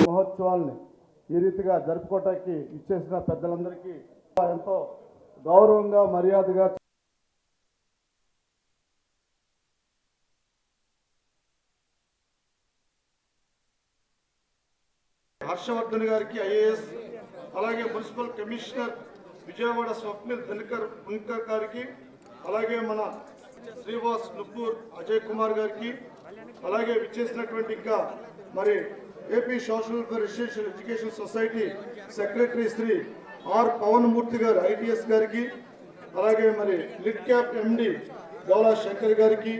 మహోత్సవాల్ని ఈ రీతిగా జరుపుకోవటానికి ఇచ్చేసిన పెద్దలందరికీ ఎంతో గౌరవంగా మర్యాదగా హర్షవర్ధన్ గారికి ఐఏఎస్, అలాగే మున్సిపల్ కమిషనర్ విజయవాడ స్వప్నిల్ ధన్కర్ గారికి, అలాగే మన శ్రీవాస్ నుపూర్ అజయ్ కుమార్ గారికి, అలాగే విచ్చేసినటువంటి ఇంకా మరి AP social welfare residential education society secretary Shri R Pavanmurthy గారు ఐటీఎస్ గారికి, అలాగే మరి LIDCAP MD Gaula Shankar గారికి,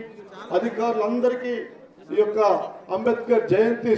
అధికారులందరికీ ఈ యొక్క Ambedkar Jayanti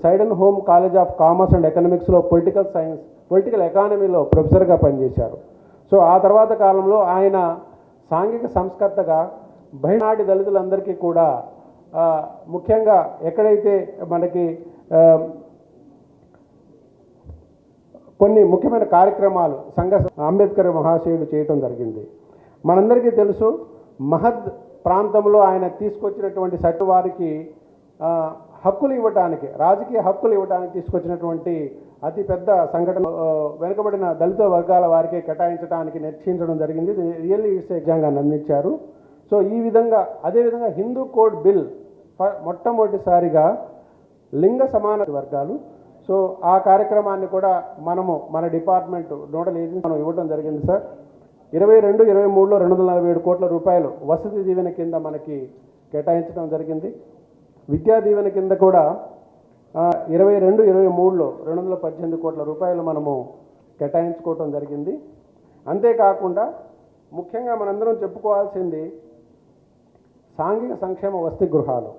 Sydenham college of commerce and ఎకనామిక్స్లో పొలిటికల్ ఎకానమీలో ప్రొఫెసర్గా పనిచేశారు. సో ఆ తర్వాత కాలంలో ఆయన సాంఘిక సంస్కర్తగా బహినాటి దళితులందరికీ కూడా ముఖ్యంగా ఎక్కడైతే మనకి కొన్ని ముఖ్యమైన కార్యక్రమాలు అంబేద్కర్ మహాశయుడు చేయటం జరిగింది. మనందరికీ తెలుసు, మహద్ ప్రాంతంలో ఆయన తీసుకొచ్చినటువంటి సత్యవారికి హక్కులు ఇవ్వటానికి, రాజకీయ హక్కులు ఇవ్వటానికి తీసుకొచ్చినటువంటి అతిపెద్ద సంఘటన వెనుకబడిన దళిత వర్గాల వారికి కేటాయించడానికి నిశ్చయించడం జరిగింది. రియల్లీ ఇట్స్ ఎగ్జామ్గాన్ని అందించారు. సో ఈ విధంగా అదేవిధంగా హిందూ కోడ్ బిల్ మొట్టమొదటిసారిగా లింగ సమాన వర్గాలు. సో ఆ కార్యక్రమాన్ని కూడా మనము మన డిపార్ట్మెంట్ నోడల్ ఏజెన్సీ మనం ఇవ్వడం జరిగింది సార్. 22-23లో 247 కోట్ల రూపాయలు వసతి దీవెన కింద మనకి కేటాయించడం జరిగింది. విద్యా దీవెన కింద కూడా 22-23లో 218 కోట్ల రూపాయలు మనము కేటాయించుకోవటం జరిగింది. అంతేకాకుండా ముఖ్యంగా మనందరం చెప్పుకోవాల్సింది సాంఘిక సంక్షేమ వసతి గృహాలు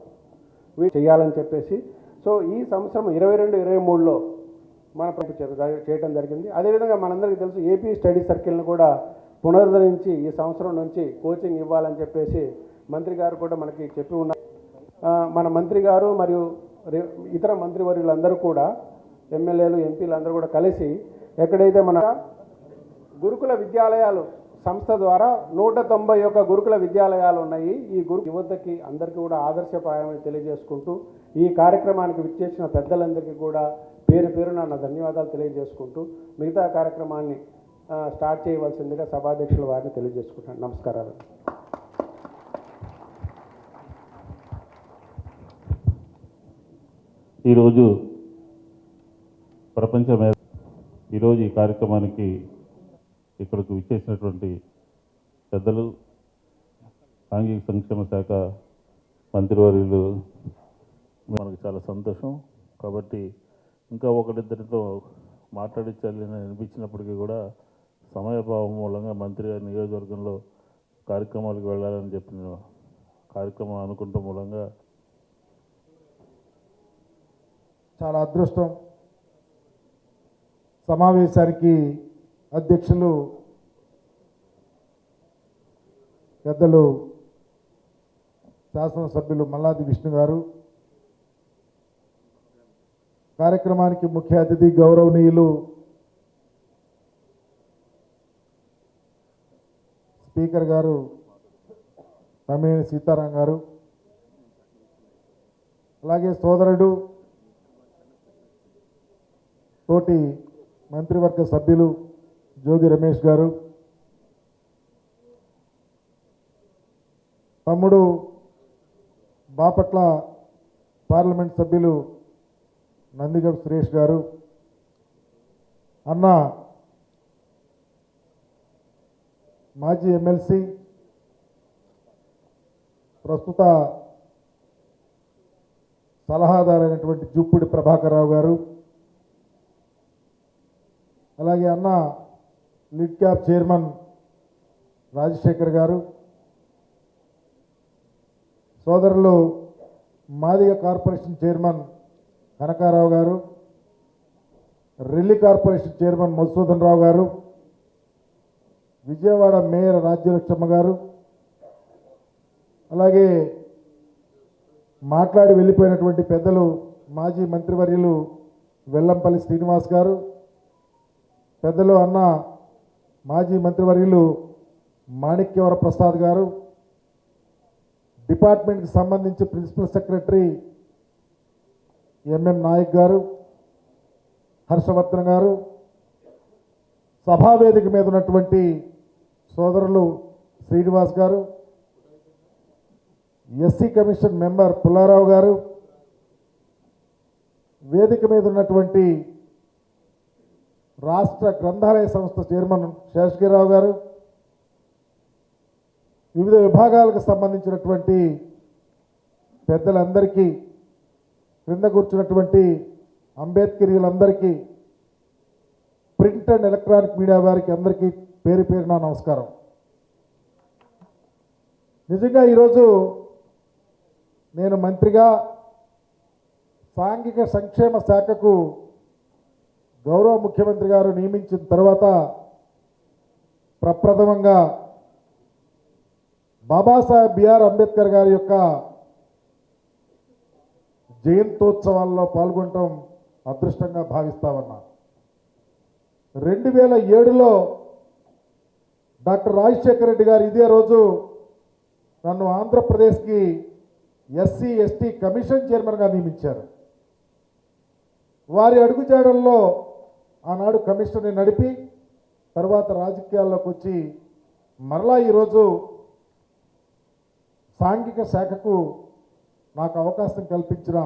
వీటి చేయాలని చెప్పేసి. సో ఈ సంవత్సరం 22-23లో మన చేయడం జరిగింది. అదేవిధంగా మనందరికీ తెలుసు ఏపీ స్టడీ సర్కిల్ని కూడా పునరుద్ధరించి ఈ సంవత్సరం నుంచి కోచింగ్ ఇవ్వాలని చెప్పేసి మంత్రి గారు కూడా మనకి చెప్పి ఉన్నారు. మన మంత్రి గారు మరియు ఇతర మంత్రివర్యులందరూ కూడా ఎమ్మెల్యేలు ఎంపీలు అందరూ కూడా కలిసి ఎక్కడైతే మన గురుకుల విద్యాలయాలు సంస్థ ద్వారా 191 గురుకుల విద్యాలయాలు ఉన్నాయి. ఈ యువతకి అందరికీ కూడా ఆదర్శప్రాయమని తెలియజేసుకుంటూ ఈ కార్యక్రమానికి విచ్చేసిన పెద్దలందరికీ కూడా పేరు పేరున నా ధన్యవాదాలు తెలియజేసుకుంటూ మిగతా కార్యక్రమాన్ని స్టార్ట్ చేయవలసిందిగా సభాధ్యక్షుల వారిని తెలియజేసుకుంటాను. నమస్కారాలు. ఈరోజు ఈరోజు ఈ కార్యక్రమానికి ఇక్కడికి విచ్చేసినటువంటి పెద్దలు, సాంఘిక సంక్షేమ శాఖ మంత్రివర్యులు మనకు చాలా సంతోషం. కాబట్టి ఇంకా ఒకరిద్దరితో మాట్లాడించాలని అనిపించినప్పటికీ కూడా సమయభావం మూలంగా మంత్రి గారి నియోజకవర్గంలో కార్యక్రమాలకు వెళ్ళాలని చెప్పిన కార్యక్రమం అనుకుంటాం మూలంగా చాలా అదృష్టం. సమావేశానికి అధ్యక్షులు పెద్దలు శాసనసభ్యులు మల్లాది విష్ణు గారు, కార్యక్రమానికి ముఖ్య అతిథి గౌరవనీయులు స్పీకర్ గారు తమ్మినేని సీతారాం గారు, అలాగే సోదరుడు తోటి మంత్రివర్గ సభ్యులు జోగి రమేష్ గారు, తమ్ముడు బాపట్ల పార్లమెంట్ సభ్యులు నందిగం సురేష్ గారు, అన్న మాజీ ఎమ్మెల్సీ ప్రస్తుత సలహాదారైనటువంటి జూపూడి ప్రభాకర్ రావు గారు, అలాగే అన్న లిడ్ క్యాప్ చైర్మన్ రాజశేఖర్ గారు, సోదరులు మాదిగ కార్పొరేషన్ చైర్మన్ కనకారావు గారు, రెల్లి కార్పొరేషన్ చైర్మన్ మధుసూదన్ రావు గారు, విజయవాడ మేయర్ రాజ్యలక్ష్మ గారు, అలాగే మాట్లాడి వెళ్ళిపోయినటువంటి పెద్దలు మాజీ మంత్రివర్యులు వెల్లంపల్లి శ్రీనివాస్ గారు, పెద్దలు అన్న మాజీ మంత్రివర్యులు మాణిక్యవర ప్రసాద్ గారు, డిపార్ట్మెంట్కి సంబంధించి ప్రిన్సిపల్ సెక్రటరీ ఎంఎం నాయక్ గారు, హర్షవర్ధన్ గారు, సభావేదిక మీద ఉన్నటువంటి సోదరులు శ్రీనివాస్ గారు, ఎస్సీ కమిషన్ మెంబర్ పుల్లారావు గారు, వేదిక మీద ఉన్నటువంటి రాష్ట్ర గ్రంథాలయ సంస్థ చైర్మన్ శేషగిరిరావు గారు, వివిధ విభాగాలకు సంబంధించినటువంటి పెద్దలందరికీ, క్రింద కూర్చున్నటువంటి అంబేద్కరీయులందరికీ, ప్రింట్ అండ్ ఎలక్ట్రానిక్ మీడియా వారికి అందరికీ పేరు పేరున నమస్కారం. నిజంగా ఈరోజు నేను మంత్రిగా సాంఘిక సంక్షేమ శాఖకు గౌరవ ముఖ్యమంత్రి గారు నియమించిన తర్వాత ప్రప్రథమంగా బాబాసాహెబ్ బిఆర్ అంబేద్కర్ గారి యొక్క జయంతోత్సవాల్లో పాల్గొనడం అదృష్టంగా భావిస్తామన్నా. 2007లో డాక్టర్ రాజశేఖర రెడ్డి గారు ఇదే రోజు నన్ను ఆంధ్రప్రదేశ్కి ఎస్సీ ఎస్టీ కమిషన్ చైర్మన్గా నియమించారు. వారి అడుగుజాడల్లో ఆనాడు కమిషన్ని నడిపి తర్వాత రాజకీయాల్లోకి వచ్చి మరలా ఈరోజు సాంఘిక శాఖకు నాకు అవకాశం కల్పించిన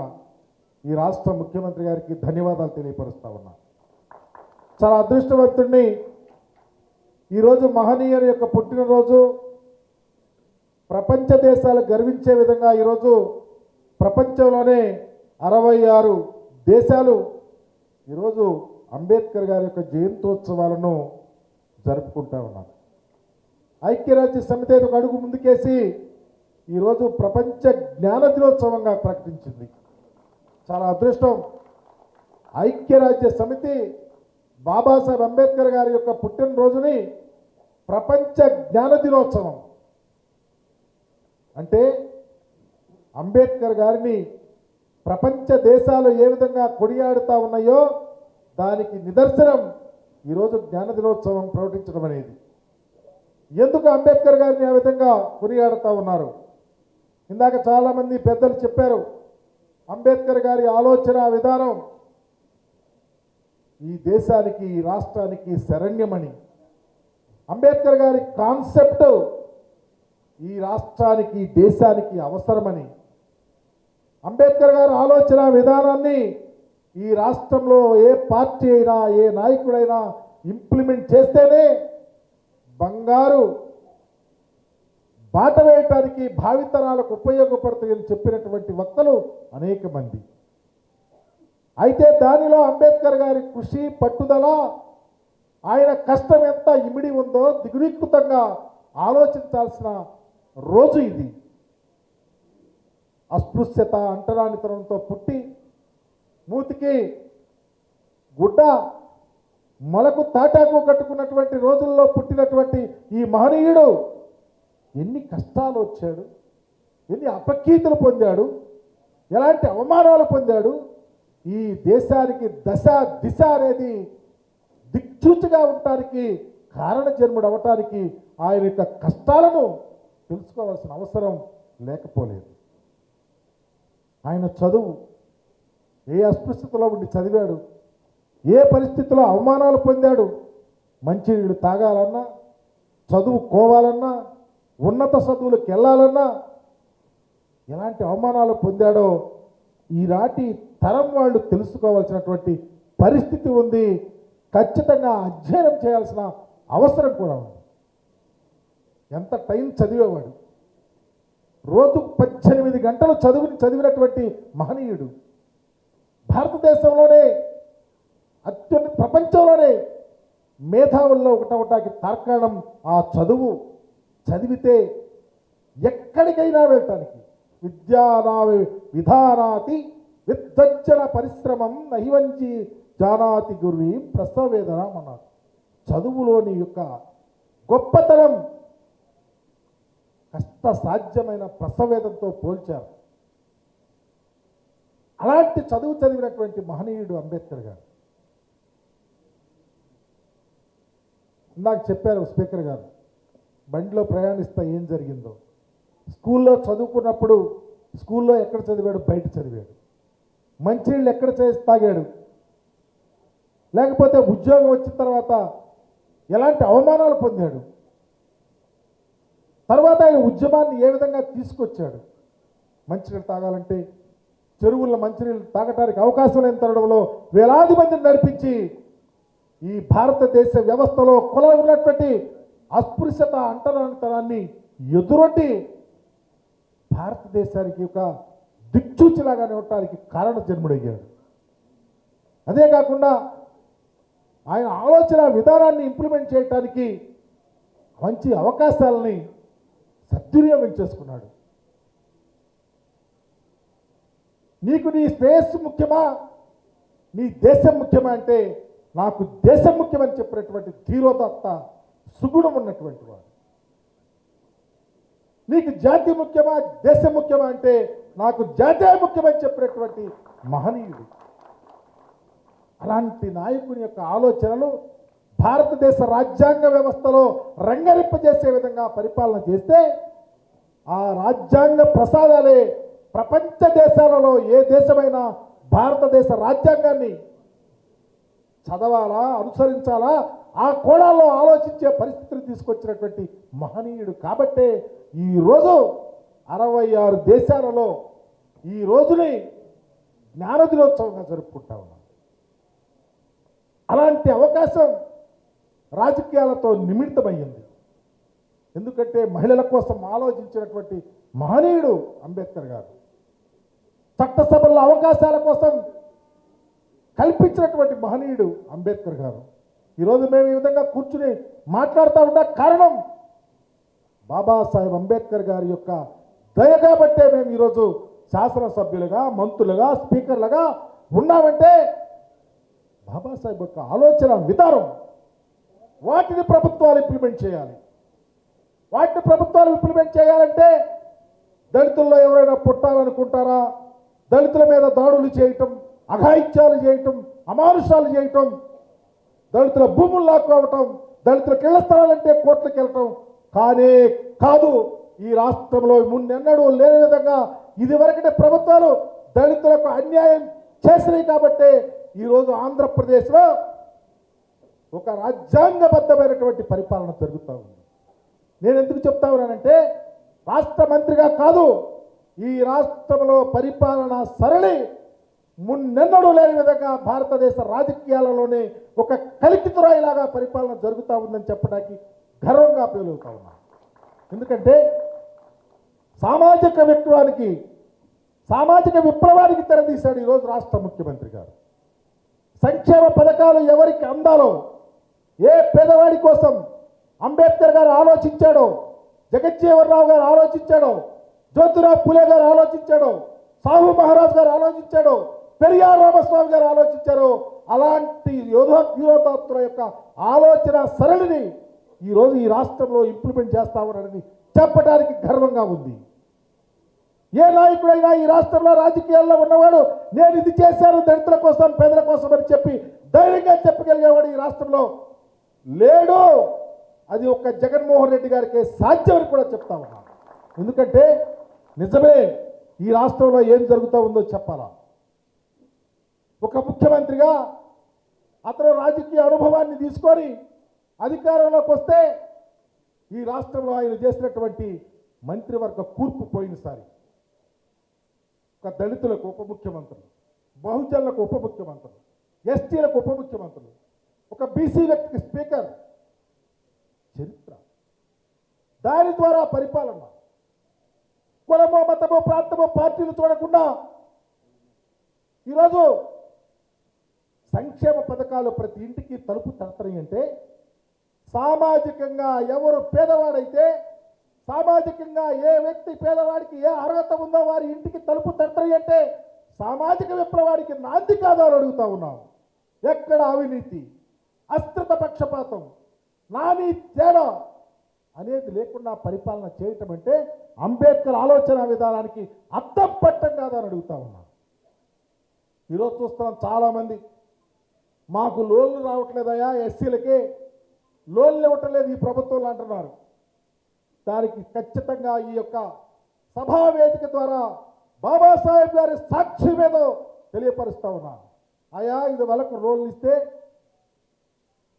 ఈ రాష్ట్ర ముఖ్యమంత్రి గారికి ధన్యవాదాలు తెలియపరుస్తా ఉన్నా. చాలా అదృష్టవంతుడిని. ఈరోజు మహనీయుని యొక్క పుట్టినరోజు ప్రపంచ దేశాలు గర్వించే విధంగా ఈరోజు ప్రపంచంలోనే 66 దేశాలు ఈరోజు అంబేద్కర్ గారి యొక్క జయంతోత్సవాలను జరుపుకుంటా ఉన్నారు. ఐక్యరాజ్య సమితి ఒక అడుగు ముందుకేసి ఈరోజు ప్రపంచ జ్ఞాన దినోత్సవంగా ప్రకటించింది. చాలా అదృష్టం. ఐక్యరాజ్య సమితి బాబాసాహెబ్ అంబేద్కర్ గారి యొక్క పుట్టినరోజుని ప్రపంచ జ్ఞాన దినోత్సవం అంటే అంబేద్కర్ గారిని ప్రపంచ దేశాలు ఏ విధంగా కొనియాడుతూ ఉన్నాయో దానికి నిదర్శనం ఈరోజు జ్ఞాన దినోత్సవం ప్రకటించడం అనేది. ఎందుకు అంబేద్కర్ గారిని ఆ విధంగా కొనియాడుతూ ఉన్నారు? ఇందాక చాలామంది పెద్దలు చెప్పారు. అంబేద్కర్ గారి ఆలోచన విధానం ఈ దేశానికి ఈ రాష్ట్రానికి శరణ్యమని. అంబేద్కర్ గారి కాన్సెప్ట్ ఈ రాష్ట్రానికి దేశానికి అవసరమని. అంబేద్కర్ గారి ఆలోచన విధానాన్ని ఈ రాష్ట్రంలో ఏ పార్టీ అయినా ఏ నాయకుడైనా ఇంప్లిమెంట్ చేస్తేనే బంగారు బాట వేయటానికి భావితరాలకు ఉపయోగపడుతుందని చెప్పినటువంటి వక్తలు అనేక మంది. అయితే దానిలో అంబేద్కర్ గారి కృషి పట్టుదల ఆయన కష్టం ఎంత ఇమిడి ఉందో దిగునీకృతంగా ఆలోచించాల్సిన రోజు ఇది. అస్పృశ్యత అంటరానితనంతో పుట్టి మూతికి గుడ్డ మొలకు తాటాకు కట్టుకున్నటువంటి రోజుల్లో పుట్టినటువంటి ఈ మహనీయుడు ఎన్ని కష్టాలు వచ్చాడు, ఎన్ని అపకీర్తులు పొందాడు, ఎలాంటి అవమానాలు పొందాడు. ఈ దేశానికి దశ దిశ అనేది దిక్సూచిగా ఉండటానికి కారణ జన్ముడు అవటానికి ఆయన యొక్క కష్టాలను తెలుసుకోవాల్సిన అవసరం లేకపోలేదు. ఆయన చదువు ఏ అస్పృశ్యతలో ఉండి చదివాడు, ఏ పరిస్థితిలో అవమానాలు పొందాడు. మంచినీళ్ళు తాగాలన్నా, చదువుకోవాలన్నా, ఉన్నత చదువులకు వెళ్ళాలన్నా ఎలాంటి అవమానాలు పొందాడో ఈనాటి తరం వాళ్ళు తెలుసుకోవాల్సినటువంటి పరిస్థితి ఉంది. ఖచ్చితంగా అధ్యయనం చేయాల్సిన అవసరం కూడా ఉంది. ఎంత టైం చదివేవాడు, రోజు 18 గంటలు చదివినటువంటి మహనీయుడు. భారతదేశంలోనే ప్రపంచంలోనే మేధావుల్లో ఒకటవటానికి తార్కాణం ఆ చదువు. చదివితే ఎక్కడికైనా వెళ్ళటానికి విధానాతి విద్వజ్జన పరిశ్రమం నహివంచి జానాతి గుర్వి ప్రసవేదనం అన్నారు. చదువులోని యొక్క గొప్పతనం కష్ట సాధ్యమైన ప్రసవేదంతో పోల్చారు. అలాంటి చదువు చదివినటువంటి మహనీయుడు అంబేద్కర్ గారు. ఇందాక చెప్పారు స్పీకర్ గారు, బండిలో ప్రయాణిస్తా ఏం జరిగిందో. స్కూల్లో చదువుకున్నప్పుడు స్కూల్లో ఎక్కడ చదివాడు? బయట చదివాడు. మంచినీళ్ళు ఎక్కడ తాగాడు? లేకపోతే ఉద్యోగం వచ్చిన తర్వాత ఎలాంటి అవమానాలు పొందాడు? తర్వాత ఆయన ఉద్యమాన్ని ఏ విధంగా తీసుకొచ్చాడు? మంచినీళ్ళు తాగాలంటే చెరువుల్లో మంచినీళ్ళు తాగడానికి అవకాశం లేని తరుణంలో వేలాది మందిని నడిపించి ఈ భారతదేశ వ్యవస్థలో ఉన్నటువంటి అస్పృశ్యత అంటరానితనాన్ని ఎదురొట్టి భారతదేశానికి ఒక దిక్సూచిలాగా నిలవటానికి కారణ జన్ముడయ్యాడు. అదే కాకుండా ఆయన ఆలోచన విధానాన్ని ఇంప్లిమెంట్ చేయడానికి మంచి అవకాశాలని సద్వినియోగం చేసుకున్నాడు. నీకు నీ స్పేస్ ముఖ్యమా, నీ దేశం ముఖ్యమా అంటే నాకు దేశం ముఖ్యమని చెప్పినటువంటి ధీరోదత్త సుగుణం ఉన్నటువంటి వాడు. నీకు జాతి ముఖ్యమా, దేశం ముఖ్యమా అంటే నాకు జాతే ముఖ్యమని చెప్పినటువంటి మహనీయుడు. అలాంటి నాయకుని యొక్క ఆలోచనలు భారతదేశ రాజ్యాంగ వ్యవస్థలో రంగరింపజేసే విధంగా పరిపాలన చేస్తే ఆ రాజ్యాంగ ప్రసాదాలే ప్రపంచ దేశాలలో ఏ దేశమైనా భారతదేశ రాజ్యాంగాన్ని చదవాలా, అనుసరించాలా, ఆ కోణాల్లో ఆలోచించే పరిస్థితిని తీసుకొచ్చినటువంటి మహనీయుడు కాబట్టే ఈరోజు 66 దేశాలలో ఈ రోజుని జ్ఞాన దినోత్సవంగా జరుపుకుంటా ఉన్నాం. అలాంటి అవకాశం రాజకీయాలతో నిమిత్తమయ్యింది. ఎందుకంటే మహిళల కోసం ఆలోచించినటువంటి మహనీయుడు అంబేద్కర్ గారు. చట్టసభల్లో అవకాశాల కోసం కల్పించినటువంటి మహనీయుడు అంబేద్కర్ గారు. ఈరోజు మేము ఈ విధంగా కూర్చుని మాట్లాడుతూ ఉన్న కారణం బాబాసాహెబ్ అంబేద్కర్ గారి యొక్క దయ కాబట్టే మేము ఈరోజు శాసనసభ్యులుగా, మంత్రులుగా, స్పీకర్లుగా ఉన్నామంటే బాబాసాహెబ్ యొక్క ఆలోచన విధానం. వాటిని ప్రభుత్వాలు ఇంప్లిమెంట్ చేయాలి. వాటిని ప్రభుత్వాలు ఇంప్లిమెంట్ చేయాలంటే దళితుల్లో ఎవరైనా పుట్టాలనుకుంటారా? దళితుల మీద దాడులు చేయటం, అఘాయిత్యాలు చేయటం, అమానుషాలు చేయటం, దళితుల భూములు లాక్కోవటం, దళితులకు ఇళ్ల స్థలాలంటే కోర్టులకు వెళ్ళటం కానే కాదు. ఈ రాష్ట్రంలో మున్నెన్నడూ లేని విధంగా ఇదివరకటే ప్రభుత్వాలు దళితులకు అన్యాయం చేసినాయి కాబట్టే ఈరోజు ఆంధ్రప్రదేశ్లో ఒక రాజ్యాంగబద్ధమైనటువంటి పరిపాలన జరుగుతూ ఉంది. నేను ఎందుకు చెప్తా ఉన్నానంటే రాష్ట్ర మంత్రిగా కాదు, ఈ రాష్ట్రంలో పరిపాలన సరళి మున్నెన్నడూ లేని విధంగా భారతదేశ రాజకీయాలలోనే ఒక కలికితురాయిలాగా పరిపాలన జరుగుతూ ఉందని చెప్పడానికి గర్వంగా పేలుగుతా ఉన్నాను. ఎందుకంటే సామాజిక విప్లవానికి తెరదీశాడు ఈరోజు రాష్ట్ర ముఖ్యమంత్రి గారు. సంక్షేమ పథకాలు ఎవరికి అందాలో, ఏ పేదవాడి కోసం అంబేద్కర్ గారు ఆలోచించాడో, జగజ్జీవనరావు గారు ఆలోచించాడో, జ్యోతిరావు పులే గారు ఆలోచించాడో, సాహు మహారాజ్ గారు ఆలోచించాడో, పెరియార్ రామస్వామి గారు ఆలోచించారో, అలాంటి యోధాత్తుల యొక్క ఆలోచన సరళిని ఈరోజు ఈ రాష్ట్రంలో ఇంప్లిమెంట్ చేస్తామని చెప్పడానికి గర్వంగా ఉంది. ఏ నాయకుడైనా ఈ రాష్ట్రంలో రాజకీయాల్లో ఉన్నవాడు నేను ఇది చేశాను దళితుల కోసం, పేదల కోసం అని చెప్పి ధైర్యంగా చెప్పగలిగేవాడు ఈ రాష్ట్రంలో లేడు. అది ఒక్క జగన్మోహన్ రెడ్డి గారికి సాధ్యమని కూడా చెప్తా ఉన్నాను. ఎందుకంటే నిజమే, ఈ రాష్ట్రంలో ఏం జరుగుతూ ఉందో చెప్పాలా. ఒక ముఖ్యమంత్రిగా అతను రాజకీయ అనుభవాన్ని తీసుకొని అధికారంలోకి వస్తే ఈ రాష్ట్రంలో ఆయన చేసినటువంటి మంత్రివర్గ కూర్పు పోయినసారి ఒక దళితులకు ఉప ముఖ్యమంత్రులు, బహుజనులకు ఉప ముఖ్యమంత్రులు, ఎస్టీలకు ఉప ముఖ్యమంత్రులు, ఒక బీసీ వ్యక్తికి స్పీకర్, చరిత్ర. దాని ద్వారా పరిపాలన కులమో, మతమో, ప్రాంతమో, పార్టీలు చూడకుండా ఈరోజు సంక్షేమ పథకాలు ప్రతి ఇంటికి తలుపు తడతాయి. అంటే సామాజికంగా ఎవరు పేదవాడైతే, సామాజికంగా ఏ వ్యక్తి పేదవాడికి ఏ అర్హత ఉందో వారి ఇంటికి తలుపు తడతాయి అంటే సామాజిక విప్లవానికి నాంది కాదా అని అడుగుతా ఉన్నాం. ఎక్కడ అవినీతి, అస్త్రత, పక్షపాతం, నాని తేడా అనేది లేకుండా పరిపాలన చేయటం అంటే అంబేద్కర్ ఆలోచన విధానానికి అద్దం పట్టం కాదా అని అడుగుతా ఉన్నాం. ఈరోజు చూస్తున్నాం చాలామంది మాకు లోన్లు రావట్లేదయా, ఎస్సీలకి లోన్లు ఇవ్వట్లేదు ఈ ప్రభుత్వంలో అంటున్నారు. దానికి ఖచ్చితంగా ఈ యొక్క సభావేదిక ద్వారా బాబాసాహెబ్ గారి సాక్షి మీద తెలియపరుస్తా ఉన్నా. అయా ఇది వాళ్ళకు లోన్లు ఇస్తే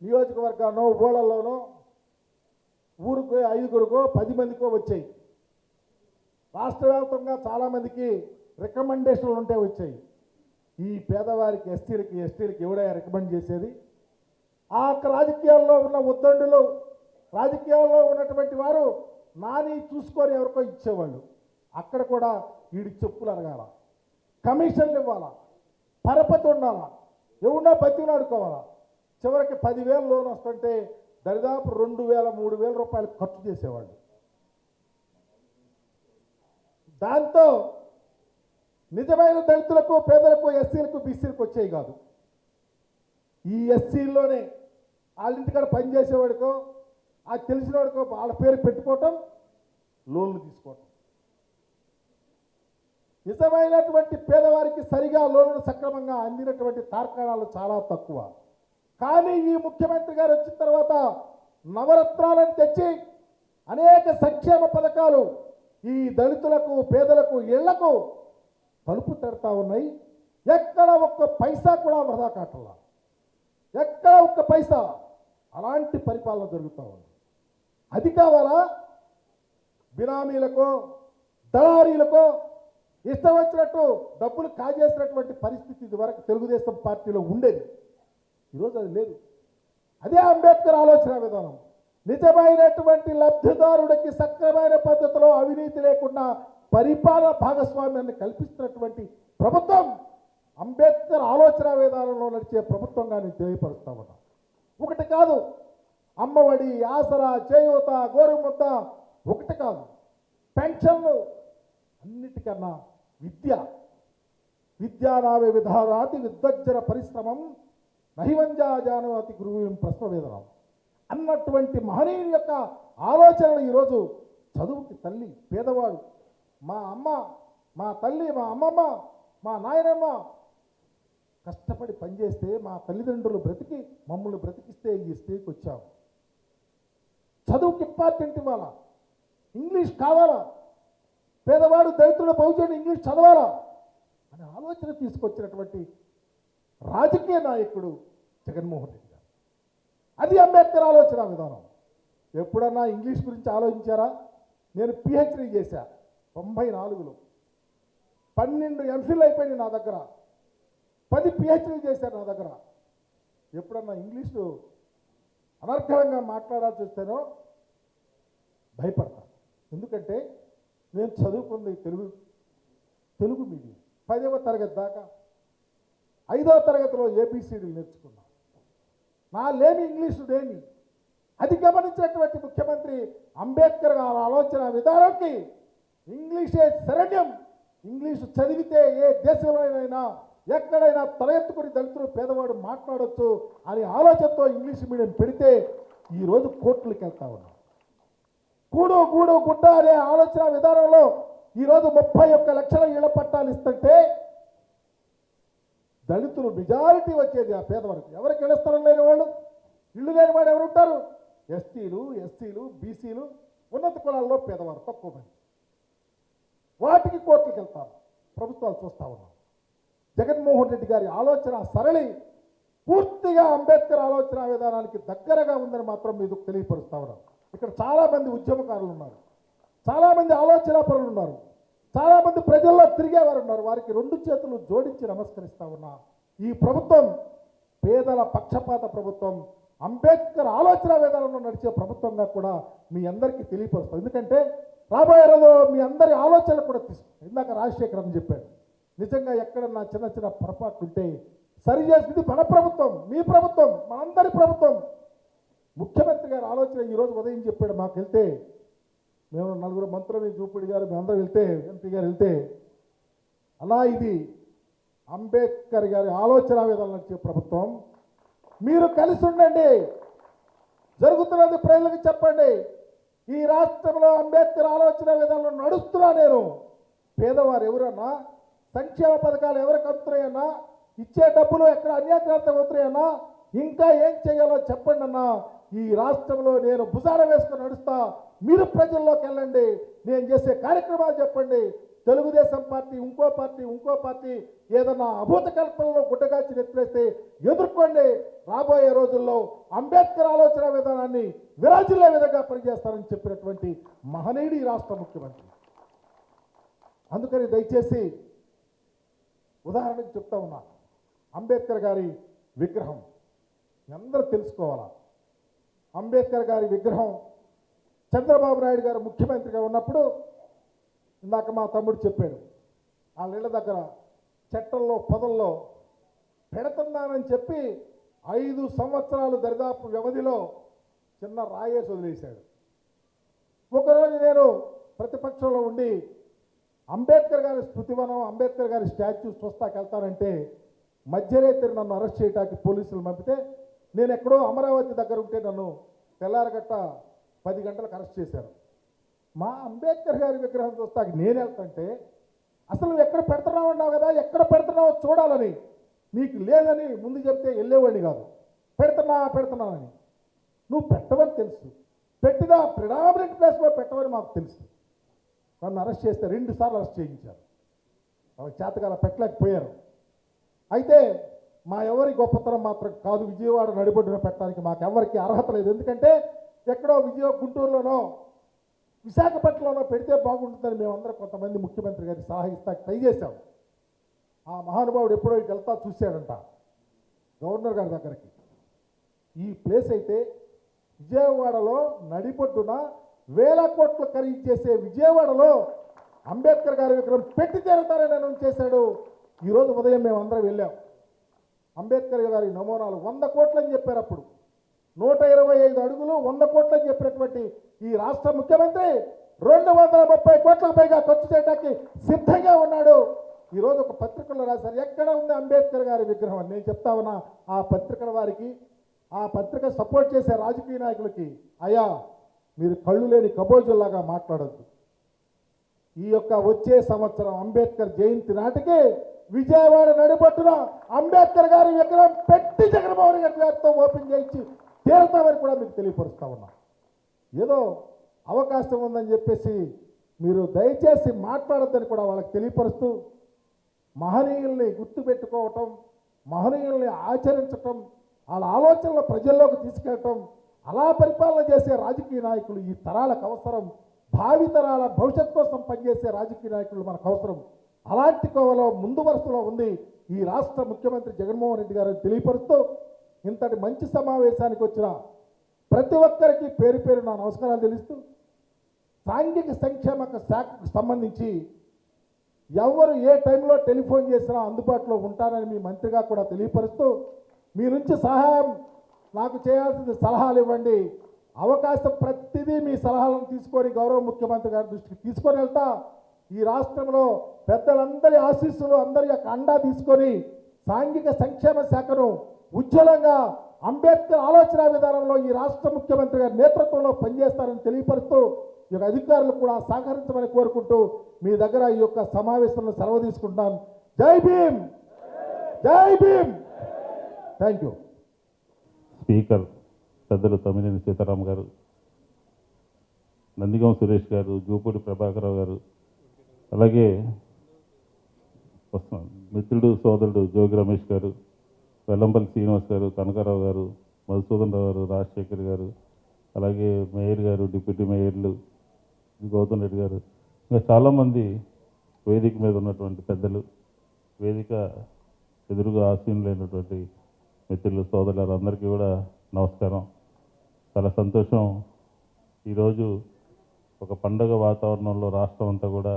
నియోజకవర్గాల్లో, ఊళ్ళల్లోనో ఊరికో 5గురికో 10 మందికో వచ్చాయి. రాష్ట్ర వ్యాప్తంగా చాలామందికి రికమెండేషన్లు ఉంటే వచ్చాయి. ఈ పేదవారికి, ఎస్టీలకి ఎవడైనా రికమెండ్ చేసేది? ఆ రాజకీయాల్లో ఉన్న ఉద్దండులు, రాజకీయాల్లో ఉన్నటువంటి వారు నాని చూసుకొని ఎవరికో ఇచ్చేవాళ్ళు. అక్కడ కూడా వీడికి చెప్పులు అరగాల, కమిషన్లు ఇవ్వాలా, పరపతి ఉండాలా, ఎవడో బతిలాడుకోవాలా. చివరికి 10,000 లోన్ వస్తుంటే దరిదాపు 2,000, 3,000 రూపాయలు ఖర్చు చేసేవాళ్ళు. దాంతో నిజమైన దళితులకు, పేదలకు, ఎస్సీలకు, బీసీలకు వచ్చేవి కాదు. ఈ ఎస్సీల్లోనే వాళ్ళ ఇంటికాడ పనిచేసేవాడికో, ఆ తెలిసిన వాడికో వాళ్ళ పేరు పెట్టుకోవటం, లోన్లు తీసుకోవటం. నిజమైనటువంటి పేదవారికి సరిగా లోన్లు సక్రమంగా అందినటువంటి తార్కాణాలు చాలా తక్కువ. కానీ ఈ ముఖ్యమంత్రి గారు వచ్చిన తర్వాత నవరత్నాలను తెచ్చి అనేక సంక్షేమ పథకాలు ఈ దళితులకు, పేదలకు, ఇళ్లకు తలుపు తడతా ఉన్నాయి. ఎక్కడ ఒక్క పైసా కూడా వృధా కాటల్లా, ఎక్కడ ఒక్క పైసా. అలాంటి పరిపాలన జరుగుతూ ఉంది. అది కావాలా? బినామీలకో దళారీలకో ఇష్టం వచ్చినట్టు డబ్బులు కాజేసినటువంటి పరిస్థితి ఇదివరకు తెలుగుదేశం పార్టీలో ఉండేది. ఈరోజు అది లేదు. అదే అంబేద్కర్ ఆలోచన విధానం. నిజమైనటువంటి లబ్ధిదారుడికి సక్రమైన పద్ధతిలో అవినీతి లేకుండా పరిపాలన భాగస్వామ్యాన్ని కల్పిస్తున్నటువంటి ప్రభుత్వం అంబేద్కర్ ఆలోచన విధానంలో నడిచే ప్రభుత్వంగా నేను తెలియపరుస్తా ఉన్నా. ఒకటి కాదు, అమ్మఒడి, ఆసరా, చేయూత, గోరుముద్ద ఒకటి కాదు, పెన్షన్లు, అన్నిటికన్నా విద్యానావే విధానాతి విద్వజ్జన పరిశ్రమం నహివంజాజానవతి గురువు ప్రశ్నవేదనం అన్నటువంటి మహనీయుని యొక్క ఆలోచనలు ఈరోజు చదువుకి తల్లి, పేదవాడు, మా అమ్మ, మా తల్లి, మా అమ్మమ్మ, మా నాయనమ్మ కష్టపడి పనిచేస్తే మా తల్లిదండ్రులు బ్రతికి మమ్మల్ని బ్రతికిస్తే ఈ స్టేజ్కి వచ్చాం. చదువుకి ఇంపార్టెంట్ ఇవ్వాలా, ఇంగ్లీష్ కావాలా, పేదవాడు దళితుడు బహుజనుడు ఇంగ్లీష్ చదవాలా అనే ఆలోచన తీసుకొచ్చినటువంటి రాజకీయ నాయకుడు జగన్మోహన్ రెడ్డి గారు. అది అంబేద్కర్ ఆలోచన విధానం. ఎప్పుడన్నా ఇంగ్లీష్ గురించి ఆలోచించారా? నేను పిహెచ్డీ చేశా 94లో, 12 ఎంఫిల్ అయిపోయింది నా దగ్గర, 10 పిహెచ్డీ చేశారు నా దగ్గర. ఎప్పుడన్నా ఇంగ్లీషు అనర్గళంగా మాట్లాడాల్సి వస్తేనో భయపడతాను. ఎందుకంటే నేను చదువుకుంది తెలుగు మీడియం. 10వ తరగతి దాకా, 5వ తరగతిలో ఏబిసిడీలు నేర్చుకున్నాను. నా లేని ఇంగ్లీషు లేని. అది గమనించినటువంటి ముఖ్యమంత్రి అంబేద్కర్ గారి ఆలోచన విధానానికి ఇంగ్లీషే శరణ్యం. ఇంగ్లీషు చదివితే ఏ దేశంలోనైనా ఎక్కడైనా తల ఎత్తుకుని దళితులు పేదవాడు మాట్లాడొచ్చు అనే ఆలోచనతో ఇంగ్లీష్ మీడియం పెడితే ఈరోజు కోర్టులకు వెళ్తా ఉన్నాం. కూడు గూడు గుడ్డ అనే ఆలోచన విధానంలో ఈరోజు 31 లక్షల ఇళ్ల పట్టాలు ఇస్తుంటే దళితులు మెజారిటీ వచ్చేది ఆ పేదవారికి. ఎవరికి ఇళ్ల స్థలం లేని వాళ్ళు, ఇళ్ళు లేని వాడు ఎవరు ఉంటారు? ఎస్టీలు, ఎస్సీలు, బీసీలు, ఉన్నత కులాల్లో పేదవారు తక్కువ మంది. వాటికి కోర్టులకు వెళ్తారు, ప్రభుత్వాలు చూస్తూ ఉన్నాం. జగన్మోహన్ రెడ్డి గారి ఆలోచన సరళి పూర్తిగా అంబేద్కర్ ఆలోచన విధానానికి దగ్గరగా ఉందని మాత్రం మీకు తెలియపరుస్తా ఉన్నాం. ఇక్కడ చాలామంది ఉద్యమకారులు ఉన్నారు, చాలామంది ఆలోచన పరులు ఉన్నారు, చాలామంది ప్రజల్లో తిరిగేవారు ఉన్నారు. వారికి 2 చేతులు జోడించి నమస్కరిస్తా ఉన్నా. ఈ ప్రభుత్వం పేదల పక్షపాత ప్రభుత్వం, అంబేద్కర్ ఆలోచన విధానంలో నడిచే ప్రభుత్వంగా కూడా మీ అందరికీ తెలియపరుస్తాం. ఎందుకంటే రాబోయే రోజుల్లో మీ అందరి ఆలోచనలు కూడా తీసుకుంటాం. ఇందాక రాజశేఖర్ అని చెప్పాడు, నిజంగా ఎక్కడన్నా చిన్న చిన్న పొరపాట్లు ఉంటే సరి చేసింది మన ప్రభుత్వం, మీ ప్రభుత్వం, మనందరి ప్రభుత్వం. ముఖ్యమంత్రి గారి ఆలోచన ఈరోజు ఉదయం చెప్పాడు. మాకు వెళ్తే, మేము 4 మంత్రులు, జూపిడి గారు, మేమందరం వెళ్తే, ఎంపీ గారు వెళ్తే, అలా ఇది అంబేద్కర్ గారి ఆలోచన విధానం నడిచే ప్రభుత్వం, మీరు కలిసి ఉండండి, జరుగుతున్నది ప్రజలకు చెప్పండి. ఈ రాష్ట్రంలో అంబేద్కర్ ఆలోచన విధానంలో నడుస్తున్నా నేను. పేదవారు ఎవరన్నా, సంక్షేమ పథకాలు ఎవరికి అందుతున్నాయన్నా, ఇచ్చే డబ్బులు ఎక్కడ అన్యాక్రాంతం అవుతున్నాయన్నా, ఇంకా ఏం చేయాలో చెప్పండి అన్నా. ఈ రాష్ట్రంలో నేను భుజాన వేసుకొని నడుస్తా, మీరు ప్రజల్లోకి వెళ్ళండి, నేను చేసే కార్యక్రమాలు చెప్పండి. తెలుగుదేశం పార్టీ, ఇంకో పార్టీ ఏదన్నా అభూత కల్పనలో గుడ్డగాల్చి నెత్తివేస్తే ఎదుర్కోండి. రాబోయే రోజుల్లో అంబేద్కర్ ఆలోచన విధానాన్ని విరాజిల్లే విధంగా పనిచేస్తారని చెప్పినటువంటి మహనీయుడు ఈ రాష్ట్ర ముఖ్యమంత్రి. అందుకని దయచేసి ఉదాహరణకు చెప్తా ఉన్నా, అంబేద్కర్ గారి విగ్రహం అందరూ తెలుసుకోవాలా. అంబేద్కర్ గారి విగ్రహం చంద్రబాబు నాయుడు గారు ముఖ్యమంత్రిగా ఉన్నప్పుడు, ఇందాక మా తమ్ముడు చెప్పాడు, ఆ నీళ్ళ దగ్గర చెట్టల్లో పొదల్లో పెడుతున్నానని చెప్పి 5 సంవత్సరాలు దరిదాపు వ్యవధిలో చిన్న రాయేసి వదిలేశాడు. ఒకరోజు నేను ప్రతిపక్షంలో ఉండి అంబేద్కర్ గారి స్మృతివనం, అంబేద్కర్ గారి స్టాచ్యూ చూస్తాకి వెళ్తానంటే మధ్యరాత్రి నన్ను అరెస్ట్ చేయడానికి పోలీసులు పంపితే, నేను ఎక్కడో అమరావతి దగ్గర ఉంటే నన్ను తెల్లారగట్ట 10 గంటలకు అరెస్ట్ చేశారు. మా అంబేద్కర్ గారి విగ్రహం చూస్తాకి నేను వెళ్తుంటే, అసలు నువ్వు ఎక్కడ పెడుతున్నావు అన్నావు కదా, ఎక్కడ పెడుతున్నావో చూడాలని, నీకు లేదని ముందు చెప్తే వెళ్ళేవాడిని కాదు, పెడుతున్నానని. నువ్వు పెట్టవని తెలుసు, పెట్టినా ప్రిడామినెంట్ ప్లేస్లో పెట్టవని మాకు తెలుసు. నన్ను అరెస్ట్ చేస్తే 2 సార్లు అరెస్ట్ చేయించారు. వాళ్ళకి చేతకాల పెట్టలేకపోయారు. అయితే మా ఎవరి గొప్పతనం మాత్రం కాదు విజయవాడ నడిబొడ్డున పెట్టడానికి మాకెవరికి అర్హత లేదు. ఎందుకంటే ఎక్కడో గుంటూరులోనో విశాఖపట్నంలోనో పెడితే బాగుంటుందని మేమందరం కొంతమంది ముఖ్యమంత్రి గారికి సలహా ఇస్తా ట్రై చేశాం. ఆ మహానుభావుడు ఎప్పుడో ఇటు వెళ్తా చూశాడంట గవర్నర్ గారి దగ్గరికి. ఈ ప్లేస్ అయితే విజయవాడలో నడిబొడ్డున వేల కోట్లు ఖరీదు చేసే విజయవాడలో అంబేద్కర్ గారి విగ్రహం పెట్టి తీరుతారని అనౌన్స్ చేశాడు. ఈరోజు ఉదయం మేము అందరం వెళ్ళాం. అంబేద్కర్ గారి నమూనాలు 100 కోట్లు అని చెప్పారు. అప్పుడు 125 అడుగులు 100 కోట్లు అని చెప్పినటువంటి ఈ రాష్ట్ర ముఖ్యమంత్రి 230 కోట్లకు పైగా ఖర్చు చేయడానికి సిద్ధంగా ఉన్నాడు. ఈరోజు ఒక పత్రికల్లో రాశారు, ఎక్కడ ఉంది అంబేద్కర్ గారి విగ్రహం అని. నేను చెప్తా ఉన్నా ఆ పత్రికల వారికి, ఆ పత్రిక సపోర్ట్ చేసే రాజకీయ నాయకులకి, అయ్యా మీరు కళ్ళు లేని కబోజుల్లాగా మాట్లాడొద్దు. ఈ యొక్క వచ్చే సంవత్సరం అంబేద్కర్ జయంతి నాటికి విజయవాడ నడిబొట్టున అంబేద్కర్ గారి విగ్రహం పెట్టి జగన్మోహన్ రెడ్డి గారితో ఓపెన్ చేయించి తీరుతామని కూడా మీకు తెలియపరుస్తా ఉన్నా. ఏదో అవకాశం ఉందని చెప్పేసి మీరు దయచేసి మాట్లాడొద్దని కూడా వాళ్ళకి తెలియపరుస్తూ, మహనీయుల్ని గుర్తుపెట్టుకోవటం, మహనీయుల్ని ఆచరించటం, వాళ్ళ ఆలోచనలు ప్రజల్లోకి తీసుకెళ్ళటం, అలా పరిపాలన చేసే రాజకీయ నాయకులు ఈ తరాలకు అవసరం. భావితరాల భవిష్యత్ కోసం పనిచేసే రాజకీయ నాయకులు మనకు అవసరం. అలాంటి కోవలో ముందు వరుసలో ఉంది ఈ రాష్ట్ర ముఖ్యమంత్రి జగన్మోహన్ రెడ్డి గారిని తెలియపరుస్తూ, ఇంతటి మంచి సమావేశానికి వచ్చిన ప్రతి ఒక్కరికి పేరు పేరు నా నమస్కారాలు తెలుస్తూ, సాంఘిక సంక్షేమ శాఖకు సంబంధించి ఎవరు ఏ టైంలో టెలిఫోన్ చేసినా అందుబాటులో ఉంటానని మీ మంత్రిగా కూడా తెలియపరుస్తూ, మీ నుంచి సహాయం నాకు చేయాల్సిన సలహాలు ఇవ్వండి. అవకాశం ప్రతిదీ మీ సలహాలను తీసుకొని గౌరవ ముఖ్యమంత్రి గారి దృష్టికి తీసుకొని వెళ్తా. ఈ రాష్ట్రంలో పెద్దలందరి ఆశీస్సులు, అందరి యొక్క అండా తీసుకొని సాంఘిక సంక్షేమ శాఖను ఉజ్వలంగా అంబేద్కర్ ఆలోచన విధానంలో ఈ రాష్ట్ర ముఖ్యమంత్రి గారి నేతృత్వంలో పనిచేస్తారని తెలియపరుస్తూ, ఈ యొక్క అధికారులు కూడా సహకరించమని కోరుకుంటూ మీ దగ్గర ఈ యొక్క సమావేశంలో సెలవు తీసుకుంటాను. జై భీమ్, జై భీమ్. Thank you. స్పీకర్ పెద్దలు తమ్మినేని సీతారాం గారు, నందిగం సురేష్ గారు, జూపూడి ప్రభాకరరావు గారు, అలాగే మిత్రుడు సోదరుడు జోగి రమేష్ గారు, వెల్లంపల్లి శ్రీనివాస్ గారు, కనకారావు గారు, మధుసూదన్ రావు గారు, రాజశేఖర్ గారు, అలాగే మేయర్ గారు, డిప్యూటీ మేయర్లు, గౌతమ్ రెడ్డి గారు, ఇంకా చాలామంది వేదిక మీద ఉన్నటువంటి పెద్దలు, వేదిక ఎదురుగా ఆసీనులైనటువంటి మిత్రులు సోదరులు అందరికీ కూడా నమస్కారం. చాలా సంతోషం. ఈరోజు ఒక పండగ వాతావరణంలో రాష్ట్రం అంతా కూడా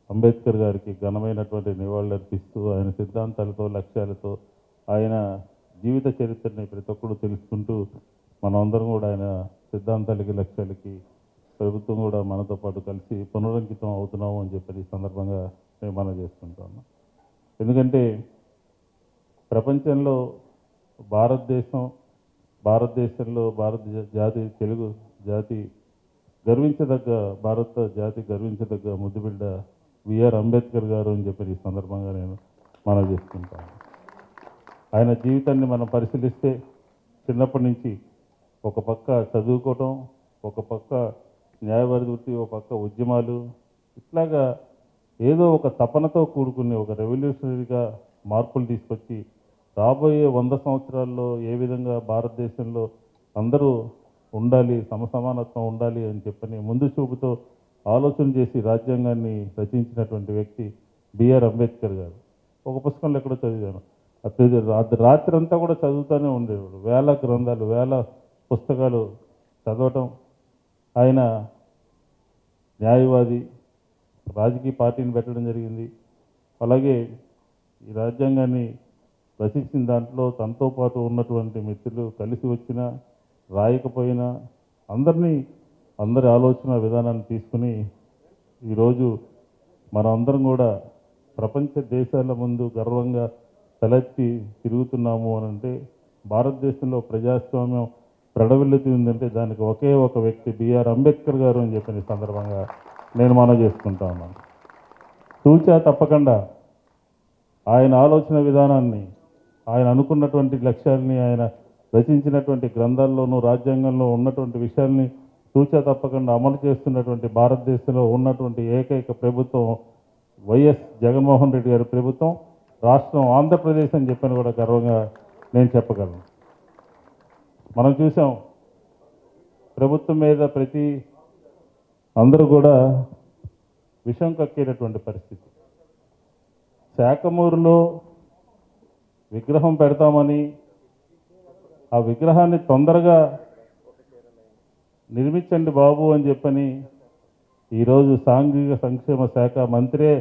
అంబేద్కర్ గారికి ఘనమైనటువంటి నివాళులు అర్పిస్తూ, ఆయన సిద్ధాంతాలతో, లక్ష్యాలతో, ఆయన జీవిత చరిత్రని ప్రతి ఒక్కరు తెలుసుకుంటూ, మనమందరం కూడా ఆయన సిద్ధాంతాలకి, లక్ష్యాలకి ప్రభుత్వం కూడా మనతో పాటు కలిసి పునరంకితం అవుతున్నాము అని చెప్పి ఈ సందర్భంగా నేను మనం చేసుకుంటాను. ఎందుకంటే ప్రపంచంలో భారతదేశంలో తెలుగు జాతి గర్వించదగ్గ, భారత జాతి గర్వించదగ్గ ముద్దుబిడ్డ బిఆర్ అంబేద్కర్ గారు అని చెప్పి ఈ సందర్భంగా నేను మనం చేసుకుంటాను. ఆయన జీవితాన్ని మనం పరిశీలిస్తే చిన్నప్పటి నుంచి ఒక పక్క చదువుకోవటం, ఒక పక్క న్యాయవాది వృత్తి, ఒక పక్క ఉద్యమాలు, ఇట్లాగా ఏదో ఒక తపనతో కూడుకుని ఒక రెవల్యూషనరీగా మార్పులు తీసుకొచ్చి రాబోయే 100 సంవత్సరాల్లో ఏ విధంగా భారతదేశంలో అందరూ ఉండాలి, సమసమానత్వం ఉండాలి అని చెప్పని ముందు చూపుతో ఆలోచన చేసి రాజ్యాంగాన్ని రచించినటువంటి వ్యక్తి బిఆర్ అంబేద్కర్ గారు. ఒక పుస్తకంలో ఎక్కడో చదివాను, రాత్రి అంతా కూడా చదువుతూనే ఉండేవాడు. వేల గ్రంథాలు, వేల పుస్తకాలు చదవటం. ఆయన న్యాయవాది, రాజకీయ పార్టీని పెట్టడం జరిగింది. అలాగే ఈ రాజ్యాంగాన్ని రచించిన దాంట్లో తనతో పాటు ఉన్నటువంటి మిత్రులు కలిసి వచ్చినా రాయకపోయినా అందరి ఆలోచన విధానాన్ని తీసుకుని ఈరోజు మనమందరం కూడా ప్రపంచ దేశాల ముందు గర్వంగా తలెత్తి తిరుగుతున్నాము అని అంటే, భారతదేశంలో ప్రజాస్వామ్యం ప్రడవిల్లుతుందంటే దానికి ఒకే ఒక వ్యక్తి బిఆర్ అంబేద్కర్ గారు అని చెప్పిన సందర్భంగా నేను మనవి చేసుకుంటా ఉన్నాను. తూచా తప్పకుండా ఆయన ఆలోచన విధానాన్ని, ఆయన అనుకున్నటువంటి లక్ష్యాలని, ఆయన రచించినటువంటి గ్రంథాల్లోనూ రాజ్యాంగంలో ఉన్నటువంటి విషయాల్ని తూచా తప్పకుండా అమలు చేస్తున్నటువంటి భారతదేశంలో ఉన్నటువంటి ఏకైక ప్రభుత్వం వైఎస్ జగన్మోహన్ రెడ్డి గారి ప్రభుత్వం, రాష్ట్రం ఆంధ్రప్రదేశ్ అని చెప్పని కూడా గర్వంగా నేను చెప్పగలను. మనం చూసాం ప్రభుత్వం మీద అందరూ కూడా విషం కక్కేటటువంటి పరిస్థితి. శాఖమూరులో విగ్రహం పెడతామని ఆ విగ్రహాన్ని తొందరగా నిర్మించండి బాబు అని చెప్పని ఈరోజు సాంఘిక సంక్షేమ శాఖ మంత్రే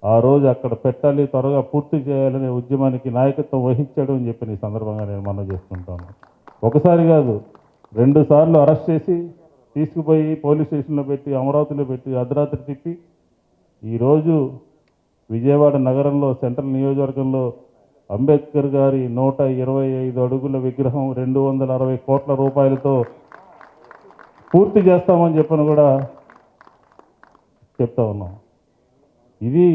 ఆ రోజు అక్కడ పెట్టాలి, త్వరగా పూర్తి చేయాలనే ఉద్యమానికి నాయకత్వం వహించాడు అని చెప్పి ఈ సందర్భంగా నేను మనవి చేసుకుంటాను. ఒకసారి కాదు, 2 సార్లు అరెస్ట్ చేసి తీసుకుపోయి పోలీస్ స్టేషన్లో పెట్టి, అమరావతిలో పెట్టి, అర్ధరాత్రి తిప్పి ఈరోజు విజయవాడ నగరంలో సెంట్రల్ నియోజకవర్గంలో అంబేద్కర్ గారి 125 అడుగుల విగ్రహం 260 కోట్ల రూపాయలతో పూర్తి చేస్తామని చెప్పని కూడా చెప్తా ఉన్నాం. ఇది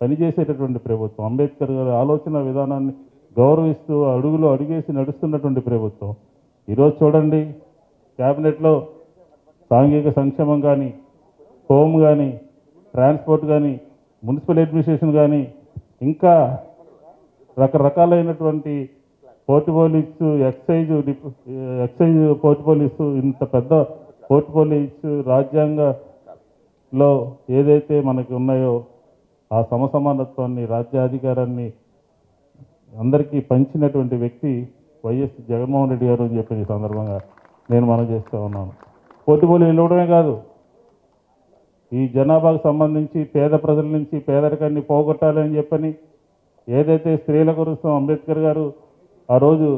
పనిచేసేటటువంటి ప్రభుత్వం. అంబేద్కర్ గారి ఆలోచన విధానాన్ని గౌరవిస్తూ అడుగులో అడుగేసి నడుస్తున్నటువంటి ప్రభుత్వం. ఈరోజు చూడండి, క్యాబినెట్లో సాంఘిక సంక్షేమం కానీ, హోమ్ కానీ, ట్రాన్స్పోర్ట్ కానీ, మున్సిపల్ అడ్మినిస్ట్రేషన్ కానీ, ఇంకా రకరకాలైనటువంటి పోర్ట్ఫోలియోస్, ఎక్సైజ్ పోర్ట్ఫోలియోస్, ఇంత పెద్ద పోర్ట్ఫోలియోస్ రాజ్యాంగంలో ఏదైతే మనకి ఉన్నాయో ఆ సమసమానత్వాన్ని, రాజ్యాధికారాన్ని అందరికీ పంచినటువంటి వ్యక్తి వైఎస్ జగన్మోహన్ రెడ్డి గారు అని చెప్పి ఈ సందర్భంగా నేను మనవి చేస్తూ ఉన్నాను. పోర్ట్ఫోలియోలు ఇవ్వడమే కాదు, ఈ జనాభాకు సంబంధించి పేద ప్రజల నుంచి పేదరికాన్ని పోగొట్టాలి అని చెప్పని ఏదైతే స్త్రీల కోసం అంబేద్కర్ గారు ఆ రోజు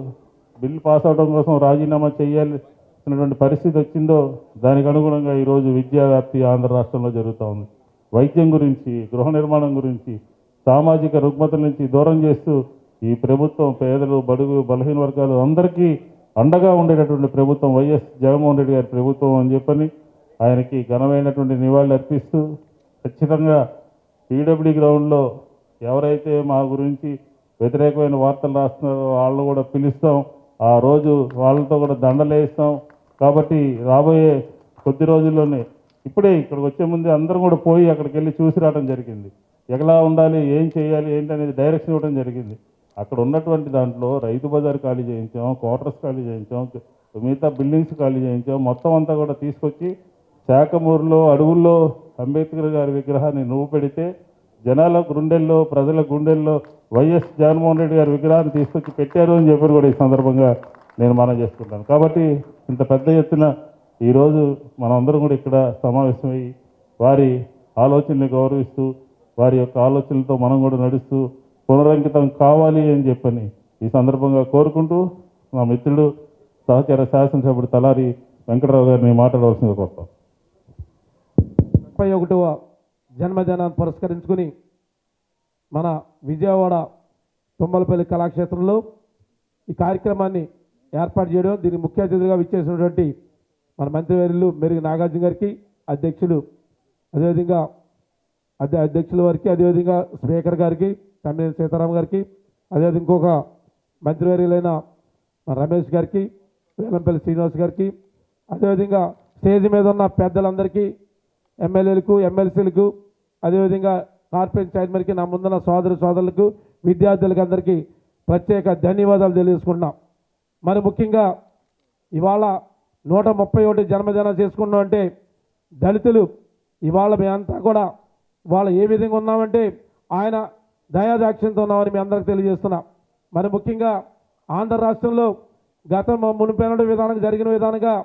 బిల్లు పాస్ అవడం కోసం రాజీనామా చేయాల్సినటువంటి పరిస్థితి వచ్చిందో దానికి అనుగుణంగా ఈరోజు విద్యా వ్యాప్తి ఆంధ్ర రాష్ట్రంలో జరుగుతూ ఉంది. వైద్యం గురించి, గృహ నిర్మాణం గురించి, సామాజిక రుగ్మతల నుంచి దూరం చేస్తూ ఈ ప్రభుత్వం పేదలు, బడుగు, బలహీన వర్గాలు అందరికీ అండగా ఉండేటటువంటి ప్రభుత్వం వైఎస్ జగన్మోహన్ రెడ్డి గారి ప్రభుత్వం అని చెప్పని ఆయనకి ఘనమైనటువంటి నివాళులు అర్పిస్తూ ఖచ్చితంగా పీడబ్ల్యూడీ గ్రౌండ్లో ఎవరైతే మా గురించి వ్యతిరేకమైన వార్తలు రాస్తున్నారో వాళ్ళు కూడా పిలుస్తాం, ఆ రోజు వాళ్ళతో కూడా దండలేస్తాం. కాబట్టి రాబోయే కొద్ది రోజుల్లోనే, ఇప్పుడే ఇక్కడికి వచ్చే ముందే అందరం కూడా పోయి అక్కడికి వెళ్ళి చూసి రావడం జరిగింది. ఎలా ఉండాలి, ఏం చేయాలి, ఏంటి అనేది డైరెక్షన్ ఇవ్వడం జరిగింది. అక్కడ ఉన్నటువంటి దాంట్లో రైతు బజార్ ఖాళీ చేయించాం, క్వార్టర్స్ ఖాళీ చేయించాం, మిగతా బిల్డింగ్స్ ఖాళీ చేయించాం. మొత్తం అంతా కూడా తీసుకొచ్చి శాఖమూరులో అడవుల్లో అంబేద్కర్ గారి విగ్రహాన్ని నువ్వు పెడితే జనాల గుండెల్లో, ప్రజల గుండెల్లో వైఎస్ జగన్మోహన్ రెడ్డి గారి విగ్రహాన్ని తీసుకొచ్చి పెట్టారు అని చెప్పి కూడా ఈ సందర్భంగా నేను మనం చేసుకుంటాను. కాబట్టి ఇంత పెద్ద ఎత్తున ఈరోజు మనందరం కూడా ఇక్కడ సమావేశమై వారి ఆలోచనని గౌరవిస్తూ వారి యొక్క ఆలోచనలతో మనం కూడా నడుస్తూ పునరంకితం కావాలి అని చెప్పని ఈ సందర్భంగా కోరుకుంటూ మా మిత్రుడు సహచర శాసనసభ్యుడు తలారి వెంకటరావు గారిని మాట్లాడవలసిందిగా కోరుతాం. 31వ జన్మదినాన్ని పురస్కరించుకుని మన విజయవాడ తుమ్మలపల్లి కళాక్షేత్రంలో ఈ కార్యక్రమాన్ని ఏర్పాటు చేయడం, దీనికి ముఖ్య అతిథిగా విచ్చేసినటువంటి మన మంత్రివర్యులు మెరుగు నాగార్జున గారికి, అధ్యక్షులు అదేవిధంగా అధ్యక్షుల వారికి, అదేవిధంగా స్పీకర్ గారికి, తమ్మినేని సీతారాం గారికి, అదేవిధంగా ఇంకొక మంత్రివర్యులైన రమేష్ గారికి, వేలంపల్లి శ్రీనివాస్ గారికి, అదేవిధంగా స్టేజ్ మీద ఉన్న పెద్దలందరికీ, ఎమ్మెల్యేలకు, ఎమ్మెల్సీలకు, అదేవిధంగా కార్పొరేషన్ చైర్మన్కి, నా ముందున్న సోదరులకు, విద్యార్థులకు అందరికీ ప్రత్యేక ధన్యవాదాలు తెలియజేసుకుంటున్నాం. మరి ముఖ్యంగా ఇవాళ 131 జన్మదినాలు చేసుకున్నాం అంటే దళితులు ఇవాళ మేమంతా కూడా ఇవాళ ఏ విధంగా ఉన్నామంటే ఆయన దయాదాక్షిణ్యంతో ఉన్నామని మీ అందరికీ తెలియజేస్తున్నాం. మరి ముఖ్యంగా ఆంధ్ర రాష్ట్రంలో గతం మునిపోయిన విధానం జరిగిన విధానంగా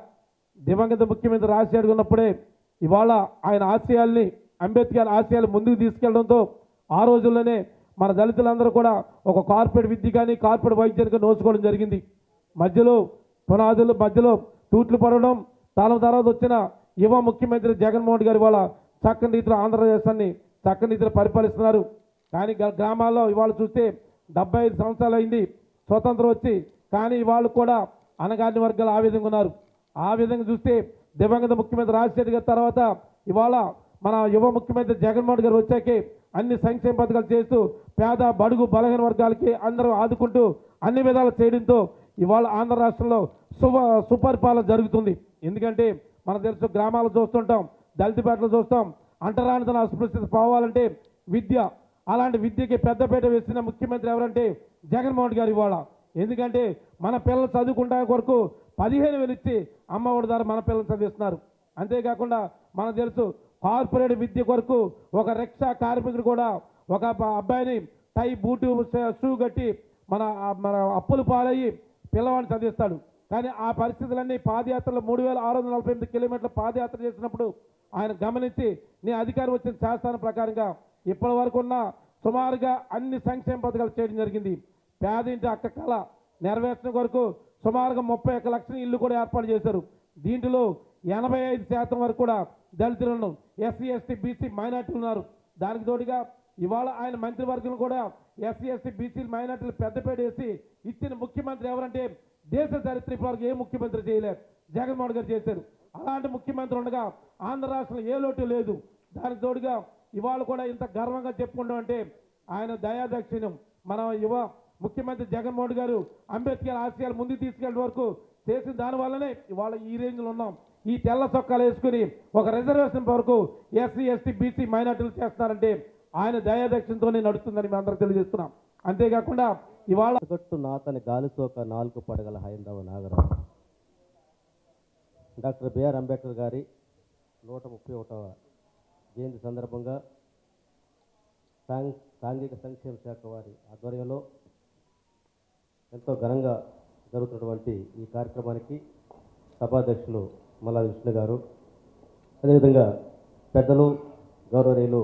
దివంగత ముఖ్యమంత్రి రాజశేఖర్ ఉన్నప్పుడే ఇవాళ ఆయన ఆశయాల్ని, అంబేద్కర్ ఆశయాలు ముందుకు తీసుకెళ్లడంతో ఆ రోజుల్లోనే మన దళితులందరూ కూడా ఒక కార్పొరేట్ విద్య కానీ, కార్పొరేట్ వైద్యానికి నోచుకోవడం జరిగింది. మధ్యలో పునాదులు మధ్యలో తూట్లు పడడం, తర్వాత వచ్చిన యువ ముఖ్యమంత్రి జగన్మోహన్ గారు ఇవాళ చక్కని రీతిలో ఆంధ్రదేశాన్ని చక్కని రీతిలో పరిపాలిస్తున్నారు. కానీ గ్రామాల్లో ఇవాళ చూస్తే 75 సంవత్సరాలు అయింది స్వతంత్రం వచ్చి, కానీ ఇవాళ కూడా అనగాని వర్గాలు ఆ విధంగా ఉన్నారు. ఆ విధంగా చూస్తే దివంగత ముఖ్యమంత్రి రాజశేఖర్ గారి తర్వాత ఇవాళ మన యువ ముఖ్యమంత్రి జగన్మోహన్ గారు వచ్చాకే అన్ని సంక్షేమ పథకాలు చేస్తూ పేద, బడుగు, బలహీన వర్గాలకి అందరూ ఆదుకుంటూ అన్ని విధాలు చేయడంతో ఇవాళ ఆంధ్ర రాష్ట్రంలో సుపరిపాలన జరుగుతుంది. ఎందుకంటే మనకు తెలుసు, గ్రామాలు చూస్తుంటాం, దళితపేటలు చూస్తాం, అంటరానితన అస్పృశ్యత పోవాలంటే విద్య. అలాంటి విద్యకి పెద్దపీట వేసిన ముఖ్యమంత్రి ఎవరంటే జగన్మోహన్ గారు ఇవాళ. ఎందుకంటే మన పిల్లలు చదువుకుంటానికి వరకు 15,000 ఇచ్చి అమ్మఒడి ద్వారా మన పిల్లలు చదివిస్తున్నారు. అంతేకాకుండా మనకు తెలుసు కార్పొరేట్ విద్య కొరకు ఒక రిక్షా కార్మికుడు కూడా ఒక అబ్బాయిని టై బూటు షూ కట్టి మన అప్పులు పాలయ్యి పిల్లవాడిని చదివిస్తాడు. కానీ ఆ పరిస్థితులన్నీ పాదయాత్రలో 3,648 కిలోమీటర్ల పాదయాత్ర చేసినప్పుడు ఆయన గమనించి నీ అధికారం వచ్చిన శాసన ప్రకారంగా ఇప్పటి వరకు ఉన్న సుమారుగా అన్ని సంక్షేమ పథకాలు చేయడం జరిగింది. పేదింటి అక్క కళ నెరవేర్చడం కొరకు సుమారుగా 31 లక్షల ఇల్లు కూడా ఏర్పాటు చేశారు. దీంట్లో 85% వరకు కూడా దళితులను, ఎస్సీ ఎస్టీ బీసీ మైనార్టీలు ఉన్నారు. దానికి తోడుగా ఇవాళ ఆయన మంత్రివర్గం కూడా ఎస్సీ ఎస్టీ బీసీ మైనార్టీలు పెద్దపేట వేసి ఇచ్చిన ముఖ్యమంత్రి ఎవరంటే దేశ చరిత్ర ఇప్పటివరకు ఏ ముఖ్యమంత్రి చేయలేరు, జగన్మోహన్ గారు చేశారు. అలాంటి ముఖ్యమంత్రి ఉండగా ఆంధ్ర రాష్ట్రంలో ఏ లోటు లేదు. దానికి తోడుగా ఇవాళ కూడా ఇంత గర్వంగా చెప్పుకుంటాం అంటే ఆయన దయాదక్షిణ్యం. మన యువ ముఖ్యమంత్రి జగన్మోహన్ గారు అంబేద్కర్ ఆశయాలు ముందుకు తీసుకెళ్ళే వరకు చేసిన దానివల్లనే ఇవాళ ఈ రేంజ్లో ఉన్నాం. ఈ తెల్ల చొక్కాలు వేసుకుని ఒక రిజర్వేషన్ వరకు ఎస్సీ ఎస్టీ బీసీ మైనార్టీలు చేస్తున్నారంటే ఆయన దయాదక్షిణతోనే నడుస్తుందని మేము అందరూ తెలియజేస్తున్నాం. అంతేకాకుండా ఇవాళ గట్టు నాతని గాలిసోక 4 పడగల హైందవ నాగరాజు డాక్టర్ బిఆర్ అంబేద్కర్ గారి 131వ జయంతి సందర్భంగా సాంఘిక సంక్షేమ శాఖ వారి ఆధ్వర్యంలో ఎంతో ఘనంగా జరుగుతున్నటువంటి ఈ కార్యక్రమానికి సభాధ్యక్షులు మల్లాది విష్ణు గారు, అదేవిధంగా పెద్దలు గౌరవనీయులు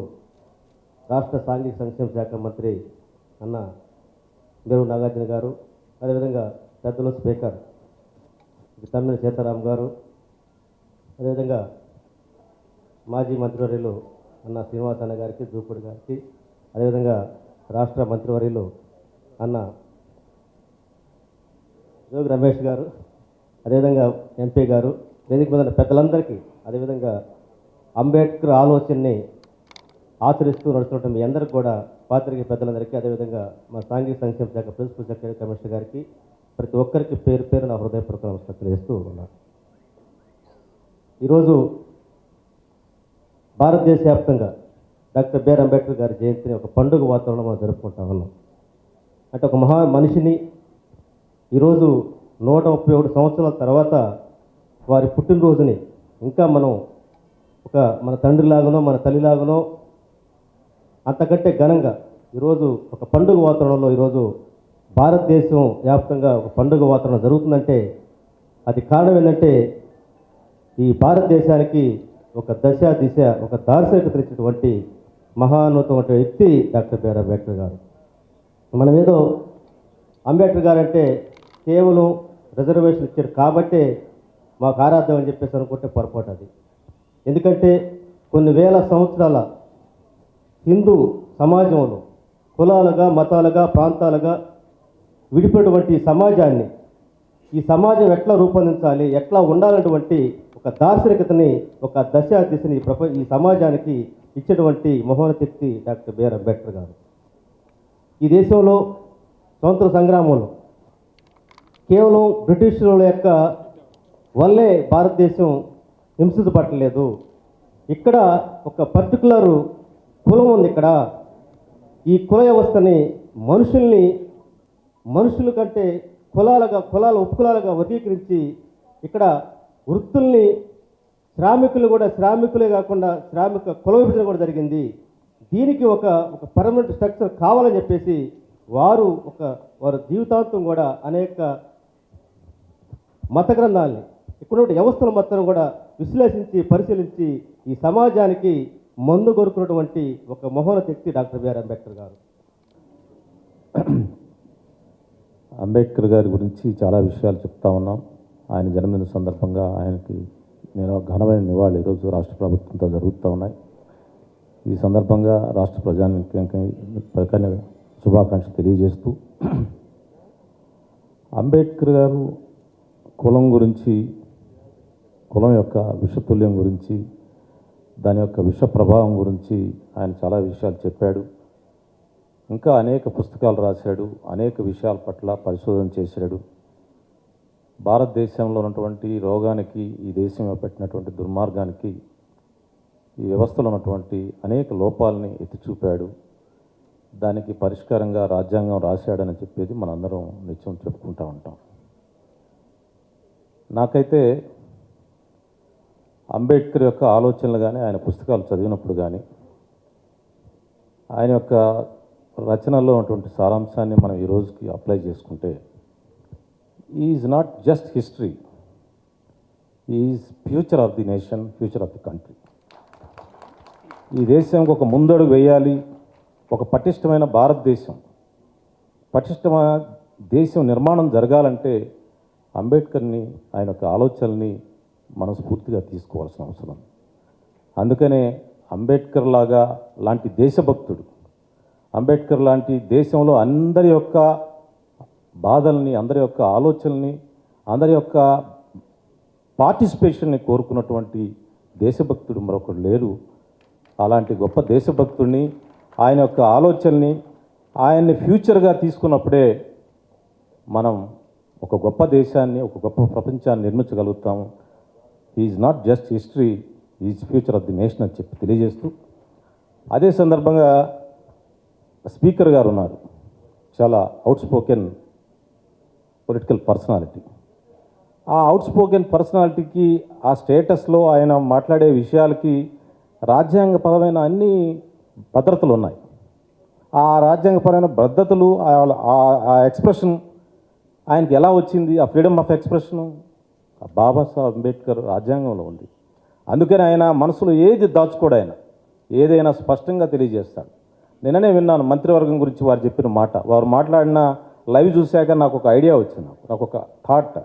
రాష్ట్ర సాంఘిక సంక్షేమ శాఖ మంత్రి అన్న మేరు నాగార్జున గారు, అదేవిధంగా పెద్దలు స్పీకర్ తమ్మినేని సీతారాం గారు, అదేవిధంగా మాజీ మంత్రివర్యులు అన్న శ్రీనివాస్ అన్న గారికి, జూపూడి గారికి, అదేవిధంగా రాష్ట్ర మంత్రివర్యులు అన్న జోగి రమేష్ గారు, అదేవిధంగా ఎంపీ గారు, వేదిక మీద పెద్దలందరికీ, అదేవిధంగా అంబేద్కర్ ఆలోచనని ఆచరిస్తూ నడుస్తున్న మీ అందరికీ కూడా పాత్రికేయ పెద్దలందరికీ, అదేవిధంగా మా సాంఘిక సంక్షేమ శాఖ ప్రిన్సిపల్ సెక్రటరీ కమిషనర్ గారికి, ప్రతి ఒక్కరికి పేరు పేరు నా హృదయపూర్వక నమస్కారం తెలియజేస్తూ ఉన్నాను. ఈరోజు భారతదేశ వ్యాప్తంగా డాక్టర్ బిఆర్ అంబేద్కర్ గారి జయంతిని ఒక పండుగ వాతావరణంలో మనం జరుపుకుంటా ఉన్నాం. అంటే ఒక మహా మనిషిని ఈరోజు 131 సంవత్సరాల తర్వాత వారి పుట్టినరోజుని ఇంకా మనం మన తండ్రిలాగానో మన తల్లిలాగానో అంతకంటే ఘనంగా ఈరోజు ఒక పండుగ వాతావరణంలో ఈరోజు భారతదేశం వ్యాప్తంగా ఒక పండుగ వాతావరణం జరుగుతుందంటే అది కారణం ఏంటంటే ఈ భారతదేశానికి ఒక దశ దిశ ఒక దార్శనికత ఇచ్చినటువంటి మహాన్నతమైన వ్యక్తి డాక్టర్ బిఆర్ అంబేద్కర్ గారు. మనం ఏదో అంబేద్కర్ గారు అంటే కేవలం రిజర్వేషన్ ఇచ్చారు కాబట్టే మాకు ఆరాధ్యం అని చెప్పేసి అనుకుంటే పొరపాటు అది. ఎందుకంటే కొన్ని వేల సంవత్సరాల హిందూ సమాజంలో కులాలుగా మతాలుగా ప్రాంతాలుగా విడిపోయినటువంటి సమాజాన్ని ఈ సమాజం ఎట్లా రూపొందించాలి, ఎట్లా ఉండాలన్నటువంటి ఒక దార్శనికతని ఒక దశ దిశని ఈ సమాజానికి ఇచ్చినటువంటి మహోన్నత వ్యక్తి డాక్టర్ బిఆర్ అంబేద్కర్ గారు. ఈ దేశంలో స్వతంత్ర సంగ్రామంలో కేవలం బ్రిటిషుల యొక్క వల్లే భారతదేశం హింసించబట్టలేదు. ఇక్కడ ఒక పర్టికులర్ కులం ఉంది. ఇక్కడ ఈ కుల వ్యవస్థని మనుషుల కంటే కులాల ఉపకులాలుగా వర్గీకరించి ఇక్కడ వృత్తుల్ని శ్రామికులే కాకుండా శ్రామిక కుల విభజన కూడా జరిగింది. దీనికి ఒక పర్మనెంట్ స్ట్రక్చర్ కావాలని చెప్పేసి వారు జీవితాంతం కూడా అనేక మత గ్రంథాలని ఇక్కడ వ్యవస్థల మొత్తం కూడా విశ్లేషించి పరిశీలించి ఈ సమాజానికి మందు కొరుకున్నటువంటి ఒక మహోన్నత వ్యక్తి డాక్టర్ బిఆర్ అంబేద్కర్ గారు. అంబేద్కర్ గారి గురించి చాలా విషయాలు చెప్తా ఉన్నాం. ఆయన జన్మదిన సందర్భంగా ఆయనకి నేను ఘనమైన నివాళులు ఈరోజు రాష్ట్ర ప్రభుత్వంతో జరుగుతూ ఉన్నాయి. ఈ సందర్భంగా రాష్ట్ర ప్రజానికి శుభాకాంక్షలు తెలియజేస్తూ అంబేద్కర్ గారు కులం గురించి, కులం యొక్క విషతుల్యం గురించి, దాని యొక్క విష ప్రభావం గురించి ఆయన చాలా విషయాలు చెప్పాడు. ఇంకా అనేక పుస్తకాలు రాశాడు, అనేక విషయాల పట్ల పరిశోధన చేశాడు. భారతదేశంలో ఉన్నటువంటి రోగానికి, ఈ దేశంలో పెట్టినటువంటి దుర్మార్గానికి ఈ వ్యవస్థలో ఉన్నటువంటి అనేక లోపాలని ఎత్తి చూపాడు. దానికి పరిష్కారంగా రాజ్యాంగం రాశాడని చెప్పేది మనందరం నిత్యం చెప్పుకుంటూ ఉంటాం. నాకైతే అంబేద్కర్ యొక్క ఆలోచనలు కానీ, ఆయన పుస్తకాలు చదివినప్పుడు కానీ, ఆయన యొక్క రచనల్లో ఉన్నటువంటి సారాంశాన్ని మనం ఈ రోజుకి అప్లై చేసుకుంటే, is not just history, is future of the nation, future of the country. ఈ దేశానికి ఒక ముందడుగు వేయాలి, ఒక పటిష్టమైన భారతదేశం, పటిష్టమైన దేశం నిర్మాణం జరగాలంటే అంబేద్కర్ని, ఆయన యొక్క ఆలోచనల్ని మనం స్ఫూర్తిగా తీసుకోవాల్సిన అవసరం. అందుకనే అంబేద్కర్ లాంటి దేశభక్తుడు, అంబేద్కర్ లాంటి దేశంలో అందరి యొక్క బాధల్ని, అందరి యొక్క ఆలోచనల్ని, అందరి యొక్క పార్టిసిపేషన్ని కోరుకున్నటువంటి దేశభక్తుడు మరొకరు లేరు. అలాంటి గొప్ప దేశభక్తుడిని, ఆయన యొక్క ఆలోచనని, ఆయన్ని ఫ్యూచర్గా తీసుకున్నప్పుడే మనం ఒక గొప్ప దేశాన్ని, ఒక గొప్ప ప్రపంచాన్ని నిర్మించగలుగుతాము. Is not just history, is future of the nation అని చెప్పి తెలియజేస్తూ, అదే సందర్భంగా స్పీకర్ గారు ఉన్నారు, చాలా అవుట్ స్పోకెన్ పొలిటికల్ పర్సనాలిటీ. ఆ అవుట్ స్పోకెన్ పర్సనాలిటీకి, ఆ స్టేటస్లో ఆయన మాట్లాడే విషయాలకి రాజ్యాంగపరమైన అన్ని భద్రతలు ఉన్నాయి. ఆ రాజ్యాంగపరమైన భద్రతలు, ఆ ఎక్స్ప్రెషన్ ఆయనకి ఎలా వచ్చింది? ఆ freedom of expression Babasaheb Ambedkar రాజ్యాంగంలో ఉంది. అందుకని ఆయన మనసులో ఏది దాచుకోడు, ఆయన ఏదైనా స్పష్టంగా తెలియజేస్తాడు. నిన్ననే విన్నాను మంత్రివర్గం గురించి వారు చెప్పిన మాట. వారు మాట్లాడిన లైవ్ చూశాక నాకు ఒక ఐడియా వచ్చింది, నాకు ఒక థాట్.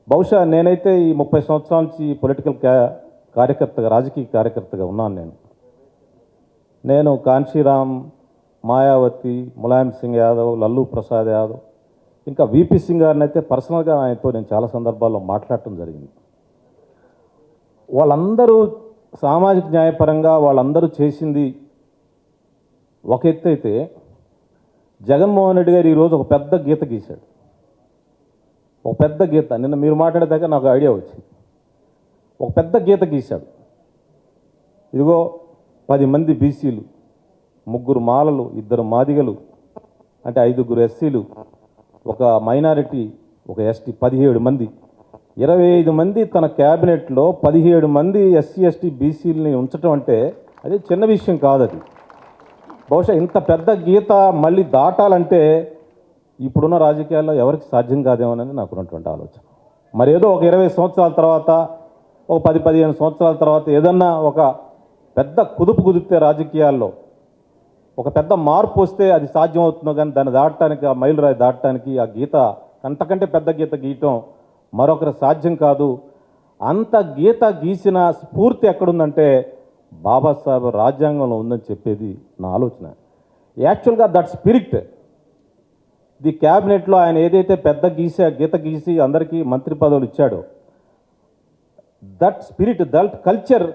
బహుశా నేనైతే ఈ 30 సంవత్సరాల నుంచి పొలిటికల్ కార్యకర్తగా, రాజకీయ కార్యకర్తగా ఉన్నాను. నేను కాన్షీరామ్, మాయావతి, ములాయం సింగ్ యాదవ్, లల్లూ ప్రసాద్ యాదవ్, ఇంకా విపి సింగ్ గారిని అయితే పర్సనల్గా ఆయనతో నేను చాలా సందర్భాల్లో మాట్లాడటం జరిగింది. వాళ్ళందరూ సామాజిక న్యాయపరంగా వాళ్ళందరూ చేసింది ఒక ఎత్తు అయితే, జగన్మోహన్ రెడ్డి గారు ఈరోజు ఒక పెద్ద గీత గీశాడు. ఒక పెద్ద గీత, నిన్న మీరు మాట్లాడేదాకా నాకు ఐడియా వచ్చింది. ఒక పెద్ద గీత గీశాడు. ఇదిగో 10 మంది బీసీలు, 3 మాలలు, 2 మాదిగలు, అంటే 5 ఎస్సీలు, ఒక మైనారిటీ, ఒక ఎస్టీ, 17 మంది, 25 మంది తన క్యాబినెట్లో 17 మంది ఎస్సీ ఎస్టీ బీసీలని ఉంచటం అంటే అది చిన్న విషయం కాదు. అది బహుశా ఇంత పెద్ద గీత మళ్ళీ దాటాలంటే ఇప్పుడున్న రాజకీయాల్లో ఎవరికి సాధ్యం కాదేమోనని నాకు ఉన్నటువంటి ఆలోచన. మరి ఏదో ఒక 20 సంవత్సరాల తర్వాత, ఒక 10-15 సంవత్సరాల తర్వాత ఏదన్నా ఒక పెద్ద కుదిపితే రాజకీయాల్లో ఒక పెద్ద మార్పు వస్తే అది సాధ్యం అవుతుందో, కానీ దాన్ని దాటడానికి, ఆ మైలురాయి దాటడానికి ఆ గీత, అంతకంటే పెద్ద గీత గీయటం మరొకరు సాధ్యం కాదు. అంత గీత గీసిన స్ఫూర్తి ఎక్కడుందంటే బాబాసాహెబ్ రాజ్యాంగంలో ఉందని చెప్పేది నా ఆలోచన. యాక్చువల్గా దట్ స్పిరిట్, ది క్యాబినెట్లో ఆయన ఏదైతే పెద్ద గీత గీసి అందరికీ మంత్రి పదవులు ఇచ్చాడో, that spirit, that culture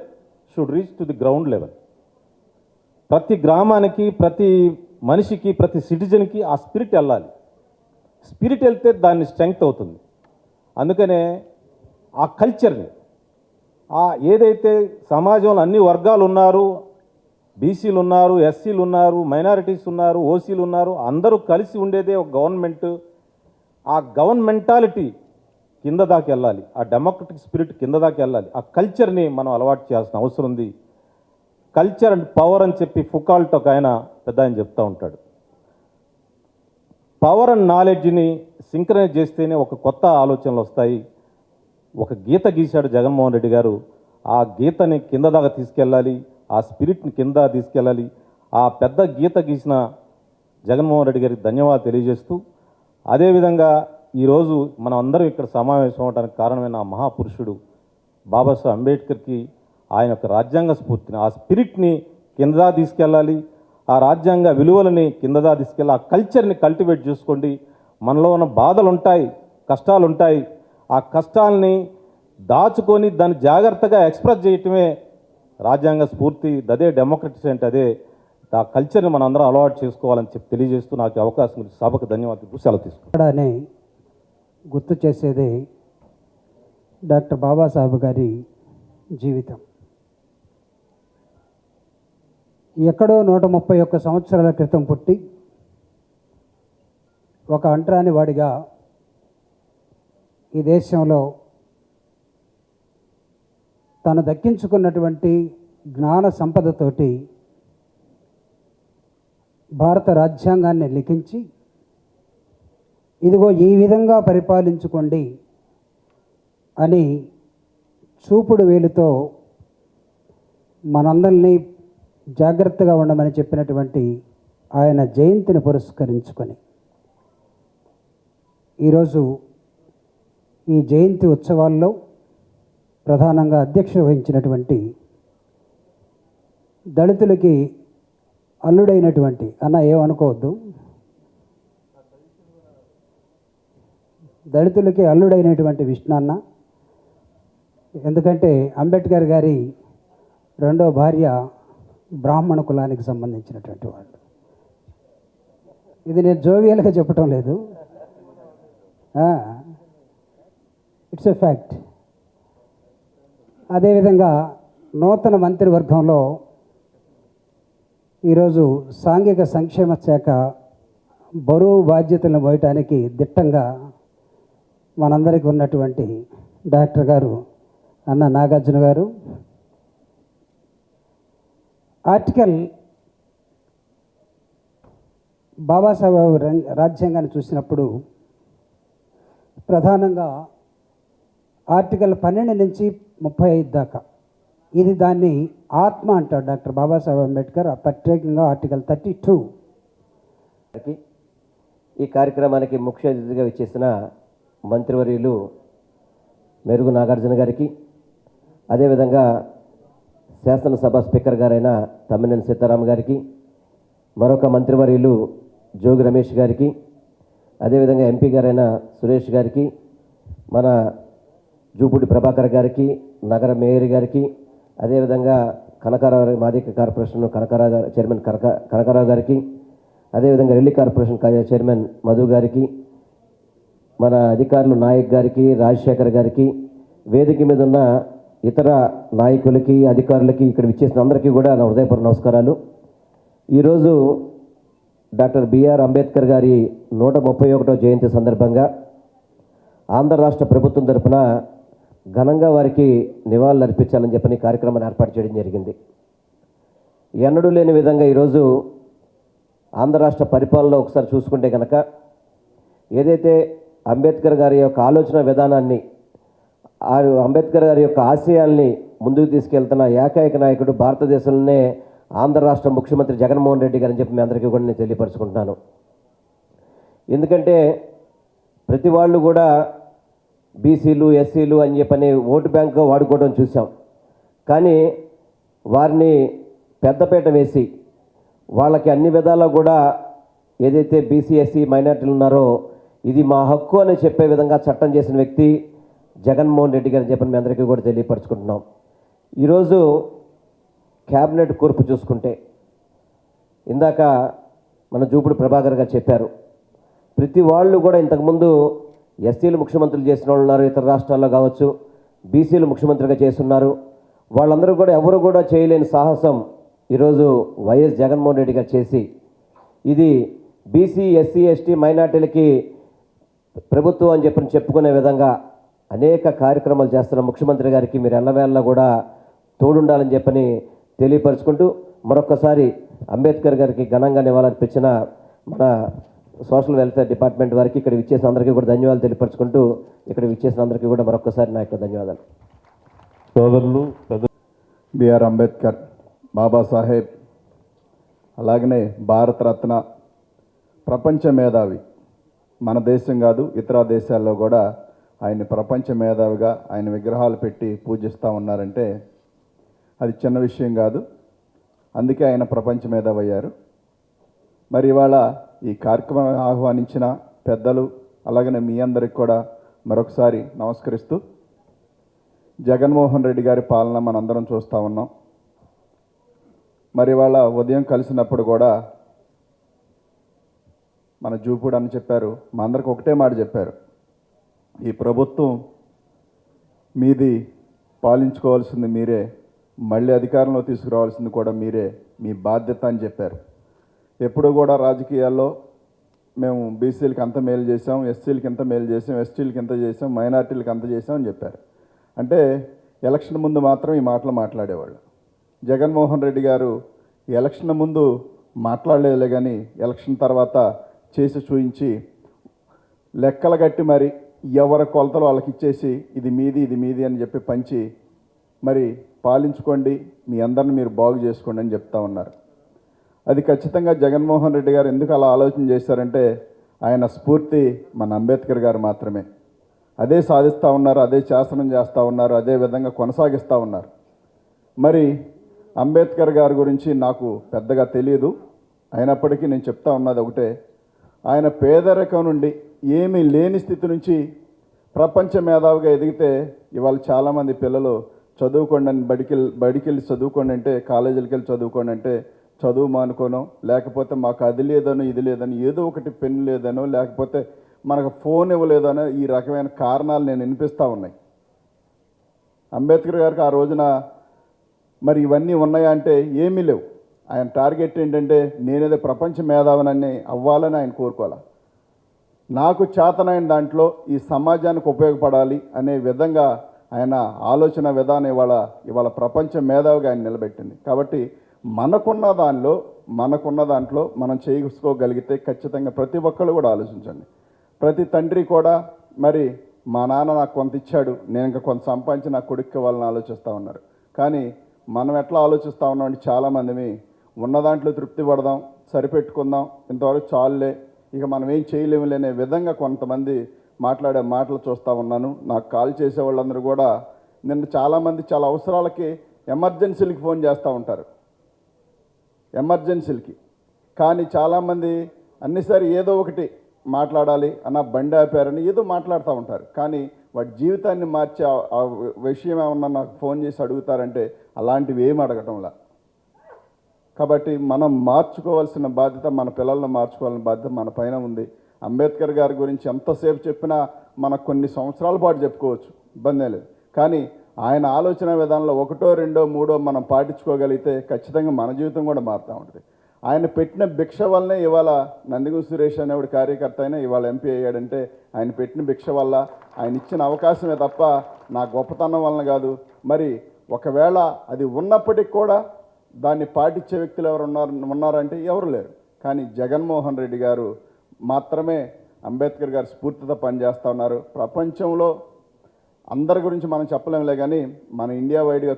should reach to the ground level. ప్రతి గ్రామానికి, ప్రతి మనిషికి, ప్రతి సిటిజన్కి ఆ స్పిరిట్ వెళ్ళాలి. స్పిరిట్ వెళ్తే దాన్ని స్ట్రెంగ్త్ అవుతుంది. అందుకనే ఆ కల్చర్ని, ఏదైతే సమాజంలో అన్ని వర్గాలు ఉన్నారు, బీసీలు ఉన్నారు, ఎస్సీలు ఉన్నారు, మైనారిటీస్ ఉన్నారు, ఓసీలు ఉన్నారు, అందరూ కలిసి ఉండేదే ఒక గవర్నమెంట్. ఆ గవర్నమెంటాలిటీ కింద దాకా వెళ్ళాలి, ఆ డెమోక్రటిక్ స్పిరిట్ కింద దాకా వెళ్ళాలి. ఆ కల్చర్ని మనం అలవాటు చేయాల్సిన అవసరం ఉంది. కల్చర్ అండ్ పవర్ అని చెప్పి ఫుకాల్ట్ ఒక ఆయన పెద్ద ఆయన చెప్తూ ఉంటాడు. పవర్ అండ్ నాలెడ్జ్ని సింక్రనైజ్ చేస్తేనే ఒక కొత్త ఆలోచనలు వస్తాయి. ఒక గీత గీశాడు జగన్మోహన్ రెడ్డి గారు. ఆ గీతని కింద దాకా తీసుకెళ్ళాలి, ఆ స్పిరిట్ని కింద తీసుకెళ్ళాలి. ఆ పెద్ద గీత గీసిన జగన్మోహన్ రెడ్డి గారికి ధన్యవాదాలు తెలియజేస్తూ, అదేవిధంగా ఈరోజు మనం అందరం ఇక్కడ సమావేశం అవడానికి కారణమైన ఆ మహాపురుషుడు బాబాసాహెబ్ అంబేద్కర్కి ఆయన యొక్క రాజ్యాంగ స్ఫూర్తిని, ఆ స్పిరిట్ని కిందదా తీసుకెళ్ళాలి. ఆ రాజ్యాంగ విలువలని కిందదా తీసుకెళ్ళి ఆ కల్చర్ని కల్టివేట్ చేసుకోండి. మనలో ఉన్న బాధలు ఉంటాయి, కష్టాలు ఉంటాయి. ఆ కష్టాలని దాచుకొని దాన్ని జాగ్రత్తగా ఎక్స్ప్రెస్ చేయటమే రాజ్యాంగ స్ఫూర్తి. అదే డెమోక్రటిక్స్ అంటే అదే. ఆ కల్చర్ని మనం అందరం అలవాటు చేసుకోవాలని చెప్పి తెలియజేస్తూ నాకు అవకాశం ఇచ్చిన సభకు ధన్యవాదాలు. సెలవు తీసుకుంటాను. గుర్తు చేసేది డాక్టర్ బాబాసాహెబ్ గారి జీవితం. ఎక్కడో 131 సంవత్సరాల క్రితం పుట్టి ఒక అంటరాని వాడిగా ఈ దేశంలో తను దక్కించుకున్నటువంటి జ్ఞాన సంపదతోటి భారత రాజ్యాంగాన్ని లిఖించి ఇదిగో ఈ విధంగా పరిపాలించుకోండి అని చూపుడు వేలుతో మనందరినీ జాగ్రత్తగా ఉండమని చెప్పినటువంటి ఆయన జయంతిని పురస్కరించుకొని ఈరోజు ఈ జయంతి ఉత్సవాల్లో ప్రధానంగా అధ్యక్షత వహించినటువంటి దళితులకి అల్లుడైనటువంటి అన్న ఏమనుకోవద్దు, దళితులకి అల్లుడైనటువంటి విష్ణన్న, ఎందుకంటే అంబేద్కర్ గారి రెండో భార్య బ్రాహ్మణ కులానికి సంబంధించినటువంటి వాళ్ళు. ఇది నేను జోవియల్గా చెప్పటం లేదు, ఇట్స్ ఎ ఫ్యాక్ట్. అదేవిధంగా నూతన మంత్రివర్గంలో ఈరోజు సాంఘిక సంక్షేమ శాఖ బరువు బాధ్యతలను మోయటానికి దిట్టంగా మనందరికీ ఉన్నటువంటి డాక్టర్ గారు అన్న నాగార్జున గారు. ఆర్టికల్ బాబాసాహెబ్ రాజ్యాంగాన్ని చూసినప్పుడు ప్రధానంగా ఆర్టికల్ 12 నుంచి 35 దాకా ఇది దాన్ని ఆత్మ అంటాడు డాక్టర్ బాబాసాహెబ్ అంబేద్కర్. ప్రత్యేకంగా ఆర్టికల్ 32. ఈ కార్యక్రమానికి ముఖ్య అతిథిగా విచ్చేసిన మంత్రివర్యులు మెరుగు నాగార్జున గారికి, అదేవిధంగా శాసనసభ స్పీకర్ గారైన తమ్మినేని సీతారాం గారికి, మరొక మంత్రివర్యులు జోగి రమేష్ గారికి, అదేవిధంగా ఎంపీ గారైన సురేష్ గారికి, మన జూపూడి ప్రభాకర్ గారికి, నగర మేయర్ గారికి, అదేవిధంగా కనకారావు మాదిక కార్పొరేషన్ కనకారావు గారు చైర్మన్ కనకారావు గారికి, అదేవిధంగా రెల్లి కార్పొరేషన్ చైర్మన్ మధు గారికి, మన అధికారులు నాయక్ గారికి, రాజశేఖర్ గారికి, వేదిక మీద ఉన్న ఇతర నాయకులకి, అధికారులకి, ఇక్కడ విచ్చేసిన అందరికీ కూడా నా హృదయపూర్వక నమస్కారాలు. ఈరోజు డాక్టర్ బిఆర్ అంబేద్కర్ గారి 131వ జయంతి సందర్భంగా ఆంధ్ర రాష్ట్ర ప్రభుత్వం తరఫున ఘనంగా వారికి నివాళులు అర్పించాలని చెప్పని కార్యక్రమాన్ని ఏర్పాటు చేయడం జరిగింది. ఎన్నడూ లేని విధంగా ఈరోజు ఆంధ్ర రాష్ట్ర పరిపాలనలో ఒకసారి చూసుకుంటే కనుక ఏదైతే అంబేద్కర్ గారి యొక్క ఆలోచన విధానాన్ని, అంబేద్కర్ గారి యొక్క ఆశయాల్ని ముందుకు తీసుకెళ్తున్న ఏకైక నాయకుడు భారతదేశంలోనే ఆంధ్ర రాష్ట్ర ముఖ్యమంత్రి జగన్మోహన్ రెడ్డి గారని చెప్పి మీ అందరికీ కూడా నేను తెలియపరుచుకుంటున్నాను. ఎందుకంటే ప్రతి వాళ్ళు కూడా బీసీలు, ఎస్సీలు అని చెప్పని ఓటు బ్యాంక్గా వాడుకోవడం చూసాం. కానీ వారిని పెద్దపీట వేసి వాళ్ళకి అన్ని విధాలా కూడా ఏదైతే బీసీ, ఎస్సీ మైనార్టీలు ఉన్నారో ఇది మా హక్కు అని చెప్పే విధంగా చట్టం చేసిన వ్యక్తి జగన్మోహన్ రెడ్డి గారు చెప్పని మీ అందరికీ కూడా తెలియపరుచుకుంటున్నాం. ఈరోజు క్యాబినెట్ కూర్పు చూసుకుంటే ఇందాక మన జూపూడి ప్రభాకర్ గారు చెప్పారు, ప్రతి వాళ్ళు కూడా ఇంతకుముందు ఎస్సీలు ముఖ్యమంత్రులు చేసిన వాళ్ళు ఉన్నారు, ఇతర రాష్ట్రాల్లో కావచ్చు, బీసీలు ముఖ్యమంత్రిగా చేస్తున్నారు. వాళ్ళందరూ కూడా ఎవరు కూడా చేయలేని సాహసం ఈరోజు వైఎస్ జగన్మోహన్ రెడ్డి గారు చేసి ఇది బీసీ, ఎస్సీ, ఎస్టీ మైనార్టీలకి ప్రభుత్వం అని చెప్పని చెప్పుకునే విధంగా అనేక కార్యక్రమాలు చేస్తున్న ముఖ్యమంత్రి గారికి మీరు ఎల్లవేళలా కూడా తోడుండాలని చెప్పని తెలియపరుచుకుంటూ మరొక్కసారి అంబేద్కర్ గారికి ఘనంగా నివాళులర్పించిన మన సోషల్ వెల్ఫేర్ డిపార్ట్మెంట్ వారికి, ఇక్కడ విచ్చేసిన అందరికీ కూడా ధన్యవాదాలు తెలియపరుచుకుంటూ ఇక్కడ విచ్చేసిన అందరికీ కూడా మరొక్కసారి నా యొక్క ధన్యవాదాలు. సోదరులు బిఆర్ అంబేద్కర్, బాబాసాహెబ్, అలాగనే భారతరత్న, ప్రపంచ మేధావి. మన దేశం కాదు ఇతర దేశాల్లో కూడా ఆయన ప్రపంచ మేధావిగా ఆయన విగ్రహాలు పెట్టి పూజిస్తూ ఉన్నారంటే అది చిన్న విషయం కాదు. అందుకే ఆయన ప్రపంచ మేధావి అయ్యారు. మరి ఇవాళ ఈ కార్యక్రమం ఆహ్వానించిన పెద్దలు అలాగనే మీ అందరికి కూడా మరొకసారి నమస్కరిస్తూ, జగన్మోహన్ రెడ్డి గారి పాలన మనందరం చూస్తూ ఉన్నాం. మరి ఇవాళ ఉదయం కలిసినప్పుడు కూడా మన జూపూడి అని చెప్పారు, మా అందరికి ఒకటే మాట చెప్పారు, ఈ ప్రభుత్వం మీది, పాలించుకోవాల్సింది మీరే, మళ్ళీ అధికారంలో తీసుకురావాల్సింది కూడా మీరే, మీ బాధ్యత అని చెప్పారు. ఎప్పుడూ కూడా రాజకీయాల్లో మేము బీసీలకి అంత మేలు చేసాం, ఎస్సీలకి ఇంత మేలు చేసాం, ఎస్టీలకి ఇంత చేసాం, మైనార్టీలకి అంత చేసాం అని చెప్పారు. అంటే ఎలక్షన్ ముందు మాత్రం ఈ మాటలు మాట్లాడేవాళ్ళు. జగన్మోహన్ రెడ్డి గారు ఎలక్షన్ ముందు మాట్లాడలేదులే కానీ ఎలక్షన్ తర్వాత చేసి చూయించి లెక్కలు కట్టి మరి ఎవరి కొలతలు వాళ్ళకి ఇచ్చేసి ఇది మీది ఇది మీది అని చెప్పి పంచి మరి పాలించుకోండి, మీ అందరిని మీరు బాగు చేసుకోండి అని చెప్తా ఉన్నారు. అది ఖచ్చితంగా జగన్మోహన్ రెడ్డి గారు ఎందుకు అలా ఆలోచన చేశారంటే ఆయన స్ఫూర్తి మన అంబేద్కర్ గారు మాత్రమే. అదే సాధిస్తూ ఉన్నారు, అదే శాసనం చేస్తూ ఉన్నారు, అదే విధంగా కొనసాగిస్తూ ఉన్నారు. మరి అంబేద్కర్ గారి గురించి నాకు పెద్దగా తెలియదు, అయినప్పటికీ నేను చెప్తా ఉన్నది ఒకటే, ఆయన పేదరికం నుండి ఏమీ లేని స్థితి నుంచి ప్రపంచ మేధావిగా ఎదిగితే ఇవాళ చాలామంది పిల్లలు చదువుకోండి అని బడికెళ్ళి చదువుకోండి అంటే, కాలేజీలకి వెళ్ళి చదువుకోండి అంటే చదువు మానుకోనో, లేకపోతే మాకు అది లేదనో ఇది లేదనో, ఏదో ఒకటి పెన్ లేదనో, లేకపోతే మనకు ఫోన్ ఇవ్వలేదనో ఈ రకమైన కారణాలు నేను వినిపిస్తూ ఉన్నాయి. అంబేద్కర్ గారికి ఆ రోజున మరి ఇవన్నీ ఉన్నాయా అంటే ఏమీ లేవు. ఆయన టార్గెట్ ఏంటంటే నేనేదో ప్రపంచ మేధావనని అవ్వాలని ఆయన కోరుకోవాలి. నాకు చేతనైన దాంట్లో ఈ సమాజానికి ఉపయోగపడాలి అనే విధంగా ఆయన ఆలోచన విధానం ఇవాళ ప్రపంచ మేధావిగా ఆయన నిలబెట్టింది. కాబట్టి మనకున్న దాంట్లో మనం చేసుకోగలిగితే ఖచ్చితంగా ప్రతి ఒక్కళ్ళు కూడా ఆలోచించండి. ప్రతి తండ్రి కూడా మరి మా నాన్న నాకు కొంత ఇచ్చాడు, నేను ఇంకా కొంత సంపాదించి నా కొడుక్కి వాళ్ళని ఆలోచిస్తూ ఉన్నారు. కానీ మనం ఎట్లా ఆలోచిస్తూ ఉన్నామంటే చాలామంది ఉన్న దాంట్లో తృప్తి పడదాం, సరిపెట్టుకుందాం, ఇంతవరకు చాలులే, ఇక మనం ఏం చేయలేములేనే విధంగా కొంతమంది మాట్లాడే మాటలు చూస్తూ ఉన్నాను. నాకు కాల్ చేసే వాళ్ళందరూ కూడా నిన్న చాలామంది చాలా అవసరాలకి ఎమర్జెన్సీలకి ఫోన్ చేస్తూ ఉంటారు, ఎమర్జెన్సీలకి. కానీ చాలామంది అన్నిసారి ఏదో ఒకటి మాట్లాడాలి అన్న బండి ఆపారని ఏదో మాట్లాడుతూ ఉంటారు. కానీ వాటి జీవితాన్ని మార్చే ఆ విషయం ఏమన్నా నాకు ఫోన్ చేసి అడుగుతారంటే అలాంటివి ఏమి అడగటంలా. కాబట్టి మనం మార్చుకోవాల్సిన బాధ్యత, మన పిల్లలను మార్చుకోవాల్సిన బాధ్యత మన పైన ఉంది. అంబేద్కర్ గారి గురించి ఎంతసేపు చెప్పినా మనకు కొన్ని సంవత్సరాల పాటు చెప్పుకోవచ్చు, ఇబ్బందే లేదు. కానీ ఆయన ఆలోచన విధానంలో ఒకటో రెండో మూడో మనం పాటించుకోగలిగితే ఖచ్చితంగా మన జీవితం కూడా మారుతూ ఉంటుంది. ఆయన పెట్టిన భిక్ష వల్లనే ఇవాళ నందిగుం సురేష్ అనేవాడు కార్యకర్త అయినా ఇవాళ ఎంపీ అయ్యాడంటే ఆయన పెట్టిన భిక్ష వల్ల, ఆయన ఇచ్చిన అవకాశమే తప్ప నా గొప్పతనం వలన కాదు. మరి ఒకవేళ అది ఉన్నప్పటికీ కూడా దాన్ని పాటించే వ్యక్తులు ఎవరు ఉన్నారంటే ఎవరు లేరు. కానీ జగన్మోహన్ రెడ్డి గారు మాత్రమే అంబేద్కర్ గారు స్ఫూర్తితో పనిచేస్తూ ఉన్నారు. ప్రపంచంలో అందరి గురించి మనం చెప్పలేములే కానీ మన ఇండియా వైడ్గా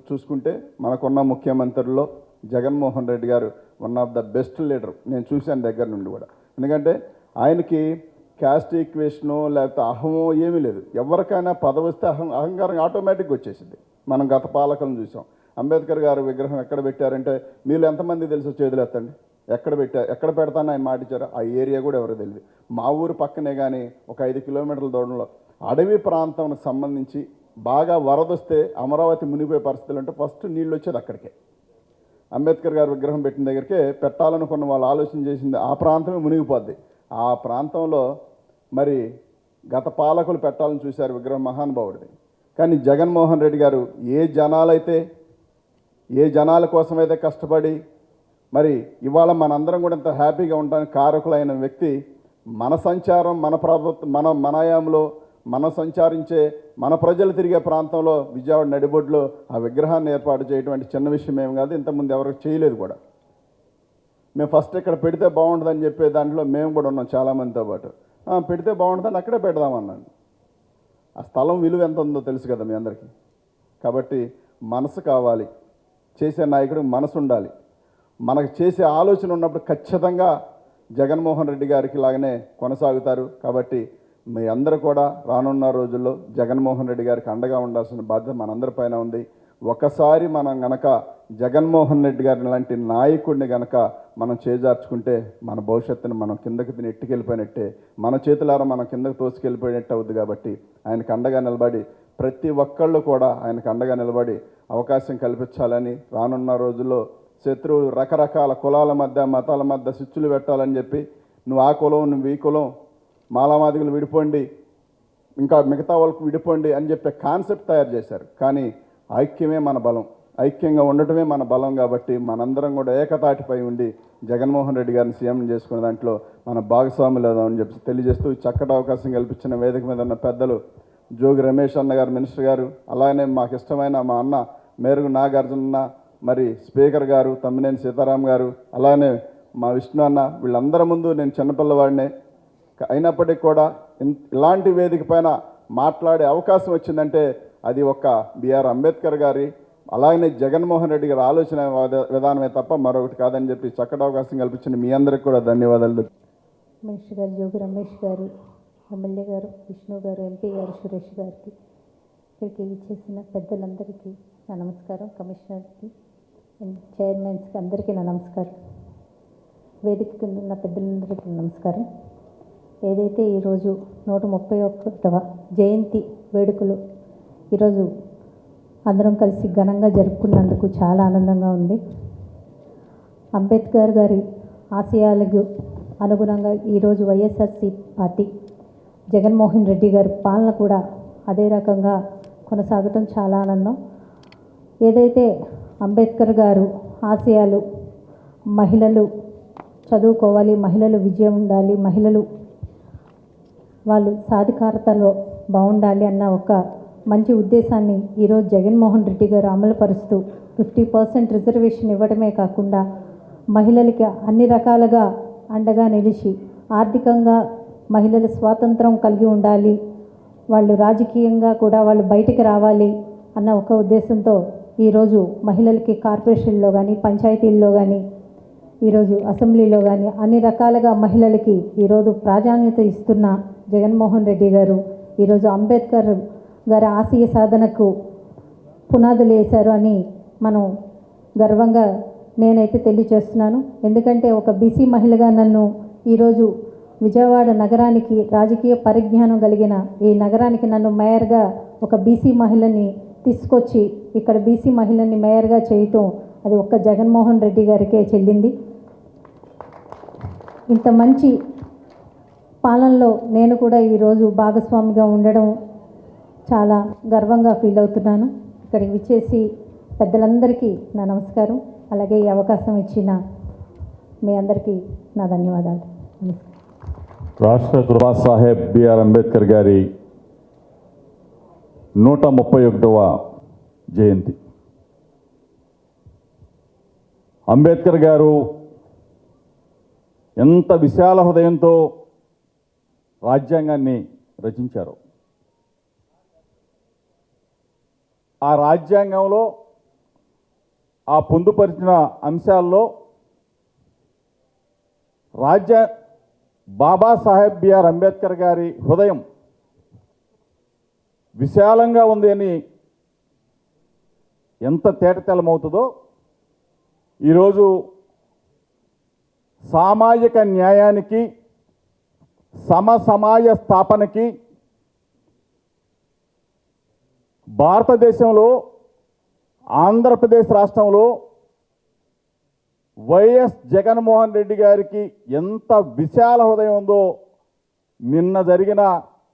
చూసుకుంటే మనకున్న ముఖ్యమంత్రుల్లో జగన్మోహన్ రెడ్డి గారు one of the best leader. నేను చూశాను దగ్గర నుండి కూడా. ఎందుకంటే ఆయనకి క్యాస్ట్ ఈక్వేషను లేకపోతే అహమో ఏమీ లేదు. ఎవరికైనా పదవి వస్తే అహంకారం ఆటోమేటిక్గా వచ్చేసింది. మనం గత పాలకులను చూసాం. అంబేద్కర్ గారు విగ్రహం ఎక్కడ పెట్టారంటే మీరు ఎంతమంది తెలుసో చేతులు ఎత్తండి. ఎక్కడ పెడతానని ఆయన మాట ఇచ్చారు. ఆ ఏరియా కూడా ఎవరో తెలియదు. మా ఊరు పక్కనే కానీ ఒక 5 కిలోమీటర్ల దూరంలో అడవి ప్రాంతానికి సంబంధించి బాగా వరదొస్తే అమరావతి మునిగిపోయే పరిస్థితులు అంటే ఫస్ట్ నీళ్ళు వచ్చేది అక్కడికే. అంబేద్కర్ గారు విగ్రహం పెట్టిన దగ్గరికే పెట్టాలనుకున్న వాళ్ళు ఆలోచన చేసింది ఆ ప్రాంతమే మునిగిపోద్ది. ఆ ప్రాంతంలో మరి గత పాలకులు పెట్టాలని చూశారు విగ్రహం మహానుభావుడిది. కానీ జగన్మోహన్ రెడ్డి గారు ఏ జనాల కోసమైతే కష్టపడి మరి ఇవాళ మనందరం కూడా ఇంత హ్యాపీగా ఉండడానికి కారకులైన వ్యక్తి మన సంచారం, మన ప్రభుత్వం, మన ఆయాంలో మనం సంచారించే మన ప్రజలు తిరిగే ప్రాంతంలో విజయవాడ నడిబొడ్లో ఆ విగ్రహాన్ని ఏర్పాటు చేయటువంటి చిన్న విషయం ఏం కాదు. ఇంతకుముందు ఎవరికి చేయలేదు కూడా. మేము ఫస్ట్ ఇక్కడ పెడితే బాగుంటుందని చెప్పే దాంట్లో మేము కూడా ఉన్నాం చాలామందితో పాటు. పెడితే బాగుంటుందని అక్కడే పెడదామన్నాను. ఆ స్థలం విలువ ఎంత ఉందో తెలుసు కదా మీ అందరికీ. కాబట్టి మనసు కావాలి, చేసే నాయకుడికి మనసు ఉండాలి. మనకు చేసే ఆలోచన ఉన్నప్పుడు ఖచ్చితంగా జగన్మోహన్ రెడ్డి గారికి లాగానే కొనసాగుతారు. కాబట్టి మీ అందరూ కూడా రానున్న రోజుల్లో జగన్మోహన్ రెడ్డి గారికి అండగా ఉండాల్సిన బాధ్యత మనందరిపైన ఉంది. ఒకసారి మనం గనక జగన్మోహన్ రెడ్డి గారిని లాంటి నాయకుడిని గనక మనం చేజార్చుకుంటే మన భవిష్యత్తును మనం కిందకి నెట్టుకెళ్ళిపోయినట్టే, మన చేతులారా మనం కిందకి తోసుకెళ్ళిపోయినట్టు అవుద్ది. కాబట్టి ఆయనకు అండగా నిలబడి ప్రతి ఒక్కళ్ళు కూడా ఆయనకు అండగా నిలబడి అవకాశం కల్పించాలని, రానున్న రోజుల్లో శత్రువులు రకరకాల కులాల మధ్య మతాల మధ్య చిచ్చులు పెట్టాలని చెప్పి నువ్వు ఆ కులం నువ్వు ఈ కులం మాలామాదిగులు విడిపోండి, ఇంకా మిగతా వాళ్ళకు విడిపోండి అని చెప్పే కాన్సెప్ట్ తయారు చేశారు. కానీ ఐక్యమే మన బలం. ఐక్యంగా ఉండటమే మన బలం కాబట్టి మనందరం కూడా ఏకతాటిపై ఉండి జగన్మోహన్ రెడ్డి గారిని సీఎం చేసుకునే దాంట్లో మన భాగస్వాములు అని చెప్పి తెలియజేస్తూ ఈ చక్కటి అవకాశం కల్పించిన వేదిక మీద ఉన్న పెద్దలు జోగి రమేష్ అన్న గారు, మినిస్టర్ గారు, అలానే మాకు ఇష్టమైన మా అన్న మేరుగు నాగార్జున, మరి స్పీకర్ గారు తమ్మినేని సీతారాం గారు, అలానే మా విష్ణు అన్న, వీళ్ళందరి ముందు నేను చిన్నపిల్లవాడినే అయినప్పటికీ కూడా ఇలాంటి వేదిక పైన మాట్లాడే అవకాశం వచ్చిందంటే అది ఒక్క బిఆర్ అంబేద్కర్ గారి అలాగే జగన్మోహన్ రెడ్డి గారి ఆలోచన విధానమే తప్ప మరొకటి కాదని చెప్పి చక్కటి అవకాశం కల్పించిన మీ అందరికీ కూడా ధన్యవాదాలు. మినిస్టర్ గారు జోగి రమేష్ గారు, ఎమ్మెల్యే గారు విష్ణు గారు, ఎంపీ గారు సురేష్ గారికి, ఇక్కడికి ఇచ్చేసిన పెద్దలందరికీ నా నమస్కారం. కమిషనర్కి, చైర్మన్స్కి అందరికీ నా నమస్కారం. వేదిక కింద ఉన్న పెద్దలందరికీ నమస్కారం. ఏదైతే ఈరోజు 131వ జయంతి వేడుకలు ఈరోజు అందరం కలిసి ఘనంగా జరుపుకున్నందుకు చాలా ఆనందంగా ఉంది. అంబేద్కర్ గారి ఆశయాలకు అనుగుణంగా ఈరోజు వైఎస్ఆర్సీ పార్టీ జగన్మోహన్ రెడ్డి గారి పాలన కూడా అదే రకంగా కొనసాగటం చాలా ఆనందం. ఏదైతే అంబేద్కర్ గారు ఆశయాలు మహిళలు చదువుకోవాలి, మహిళలు విజయం ఉండాలి, మహిళలు వాళ్ళు సాధికారతలో బాగుండాలి అన్న ఒక మంచి ఉద్దేశాన్ని ఈరోజు జగన్మోహన్ రెడ్డి గారు అమలుపరుస్తూ 50% రిజర్వేషన్ ఇవ్వడమే కాకుండా మహిళలకి అన్ని రకాలుగా అండగా నిలిచి ఆర్థికంగా మహిళలు స్వాతంత్రం కలిగి ఉండాలి, వాళ్ళు రాజకీయంగా కూడా వాళ్ళు బయటికి రావాలి అన్న ఒక ఉద్దేశంతో ఈరోజు మహిళలకి కార్పొరేషన్లో కానీ పంచాయతీల్లో కానీ ఈరోజు అసెంబ్లీలో కానీ అన్ని రకాలుగా మహిళలకి ఈరోజు ప్రాధాన్యత ఇస్తున్న జగన్మోహన్ రెడ్డి గారు ఈరోజు అంబేద్కర్ గారి ఆశయ సాధనకు పునాదులు వేశారు అని మనం గర్వంగా నేనైతే తెలియచేస్తున్నాను. ఎందుకంటే ఒక బీసీ మహిళగా నన్ను ఈరోజు విజయవాడ నగరానికి రాజకీయ పరిజ్ఞానం కలిగిన ఈ నగరానికి నన్ను మేయర్గా ఒక బీసీ మహిళని తీసుకొచ్చి ఇక్కడ బీసీ మహిళని మేయర్గా చేయటం అది ఒక్క జగన్మోహన్ రెడ్డి గారికే చెల్లింది. ఇంత మంచి పాలనలో నేను కూడా ఈరోజు భాగస్వామిగా ఉండడం చాలా గర్వంగా ఫీల్ అవుతున్నాను. ఇక్కడికి విచ్చేసి పెద్దలందరికీ నా నమస్కారం. అలాగే ఈ అవకాశం ఇచ్చిన మీ అందరికీ నా ధన్యవాదాలు. రాష్ట్ర బాబాసాహెబ్ బిఆర్ అంబేద్కర్ గారి 131వ జయంతి. అంబేద్కర్ గారు ఎంత విశాల హృదయంతో రాజ్యాంగాన్ని రచించారు. ఆ రాజ్యాంగంలో ఆ పొందుపరిచిన అంశాల్లో బాబాసాహెబ్ బిఆర్ అంబేద్కర్ గారి హృదయం విశాలంగా ఉంది అని ఎంత తేటతెల్లమవుతుందో ఈరోజు సామాజిక న్యాయానికి సమాజ స్థాపనకి భారతదేశంలో ఆంధ్రప్రదేశ్ రాష్ట్రంలో వైఎస్ జగన్మోహన్ రెడ్డి గారికి ఎంత విశాల హృదయం ఉందో నిన్న జరిగిన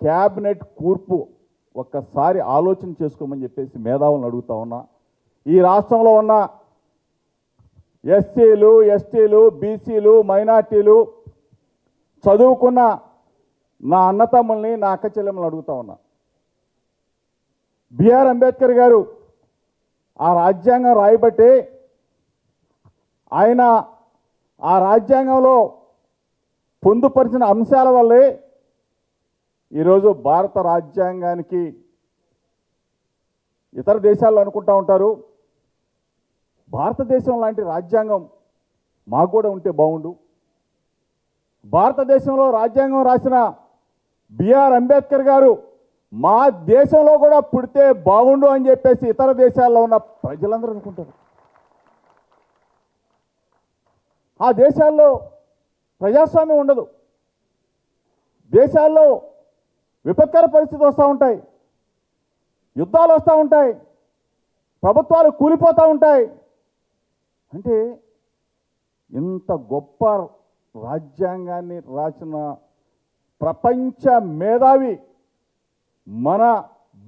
క్యాబినెట్ కూర్పు ఒక్కసారి ఆలోచన చేసుకోమని చెప్పేసి మేధావులను అడుగుతా ఉన్నా. ఈ రాష్ట్రంలో ఉన్న ఎస్సీలు, ఎస్టీలు, బీసీలు, మైనార్టీలు, చదువుకున్న నా అన్నతమ్ముల్ని, నా అక్క చెల్లెమ్మలను అడుగుతా ఉన్నా. బిఆర్ అంబేద్కర్ గారు ఆ రాజ్యాంగం రాయబట్టి ఆయన ఆ రాజ్యాంగంలో పొందుపరిచిన అంశాల వల్లే ఈరోజు భారత రాజ్యాంగానికి ఇతర దేశాల్లో అనుకుంటా ఉంటారు భారతదేశం లాంటి రాజ్యాంగం మాకు కూడా ఉంటే బాగుండు, భారతదేశంలో రాజ్యాంగం రాసిన బిఆర్ అంబేద్కర్ గారు మా దేశంలో కూడా పుడితే బాగుండు అని చెప్పేసి ఇతర దేశాల్లో ఉన్న ప్రజలందరూ అనుకుంటారు. ఆ దేశాల్లో ప్రజాస్వామ్యం ఉండదు, దేశాల్లో విపత్కర పరిస్థితులు వస్తూ ఉంటాయి, యుద్ధాలు వస్తూ ఉంటాయి, ప్రభుత్వాలు కూలిపోతూ ఉంటాయి. అంటే ఇంత గొప్ప రాజ్యాంగాన్ని రాసిన ప్రపంచ మేధావి మన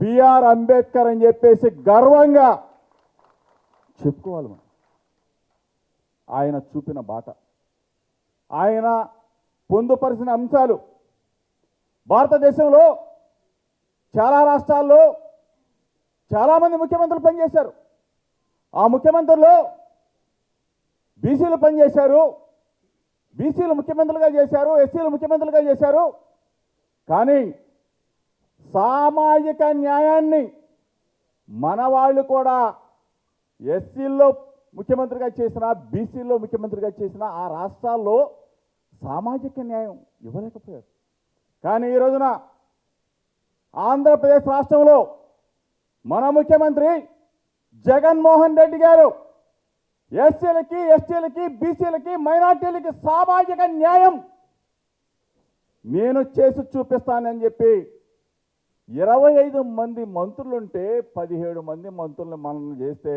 బిఆర్ అంబేద్కర్ అని చెప్పేసి గర్వంగా చెప్పుకోవాలి మనం. ఆయన చూపిన బాట, ఆయన పొందుపరిచిన అంశాలు భారతదేశంలో చాలా రాష్ట్రాల్లో చాలామంది ముఖ్యమంత్రులు పనిచేశారు. ఆ ముఖ్యమంత్రులు బీసీలు పనిచేశారు, బీసీలు ముఖ్యమంత్రులుగా చేశారు, ఎస్సీలు ముఖ్యమంత్రులుగా చేశారు. కానీ సామాజిక న్యాయాన్ని మన వాళ్ళు కూడా ఎస్సీల్లో ముఖ్యమంత్రిగా చేసిన, బీసీల్లో ముఖ్యమంత్రిగా చేసిన ఆ రాష్ట్రాల్లో సామాజిక న్యాయం ఇవ్వలేకపోయారు. కానీ ఈ రోజున ఆంధ్రప్రదేశ్ రాష్ట్రంలో మన ముఖ్యమంత్రి జగన్మోహన్ రెడ్డి గారు ఎస్సీలకి, ఎస్టీలకి, బీసీలకి, మైనార్టీలకి సామాజిక న్యాయం నేను చేసి చూపిస్తానని చెప్పి 25 మంది మంత్రులుంటే 17 మంది మంత్రులను మనం చేస్తే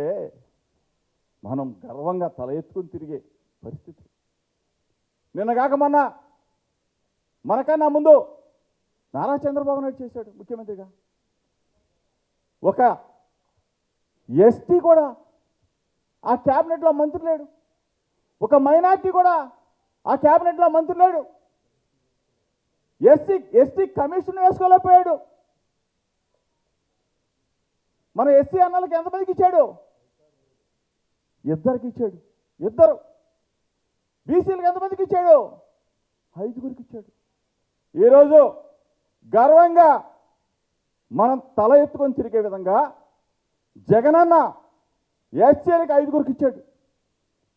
మనం గర్వంగా తల ఎత్తుకుని తిరిగే పరిస్థితి. నిన్నగాక మొన్న మనకన్నా ముందు నారా చంద్రబాబు నాయుడు చేశాడు ముఖ్యమంత్రిగా. ఒక ఎస్టీ కూడా ఆ క్యాబినెట్లో మంత్రి లేడు, ఒక మైనార్టీ కూడా ఆ క్యాబినెట్లో మంత్రి లేడు, ఎస్టీ కమిషన్ వేసుకోలేకపోయాడు. మన ఎస్సీ అన్నలకు ఎంతమందికి ఇచ్చాడు? ఇద్దరికి ఇచ్చాడు, ఇద్దరు. బీసీలకు ఎంతమందికి ఇచ్చాడు? 5గురికి ఇచ్చాడు. ఈరోజు గర్వంగా మనం తల ఎత్తుకొని తిరిగే విధంగా జగనన్న ఎస్సీలకు 5గురికి ఇచ్చాడు.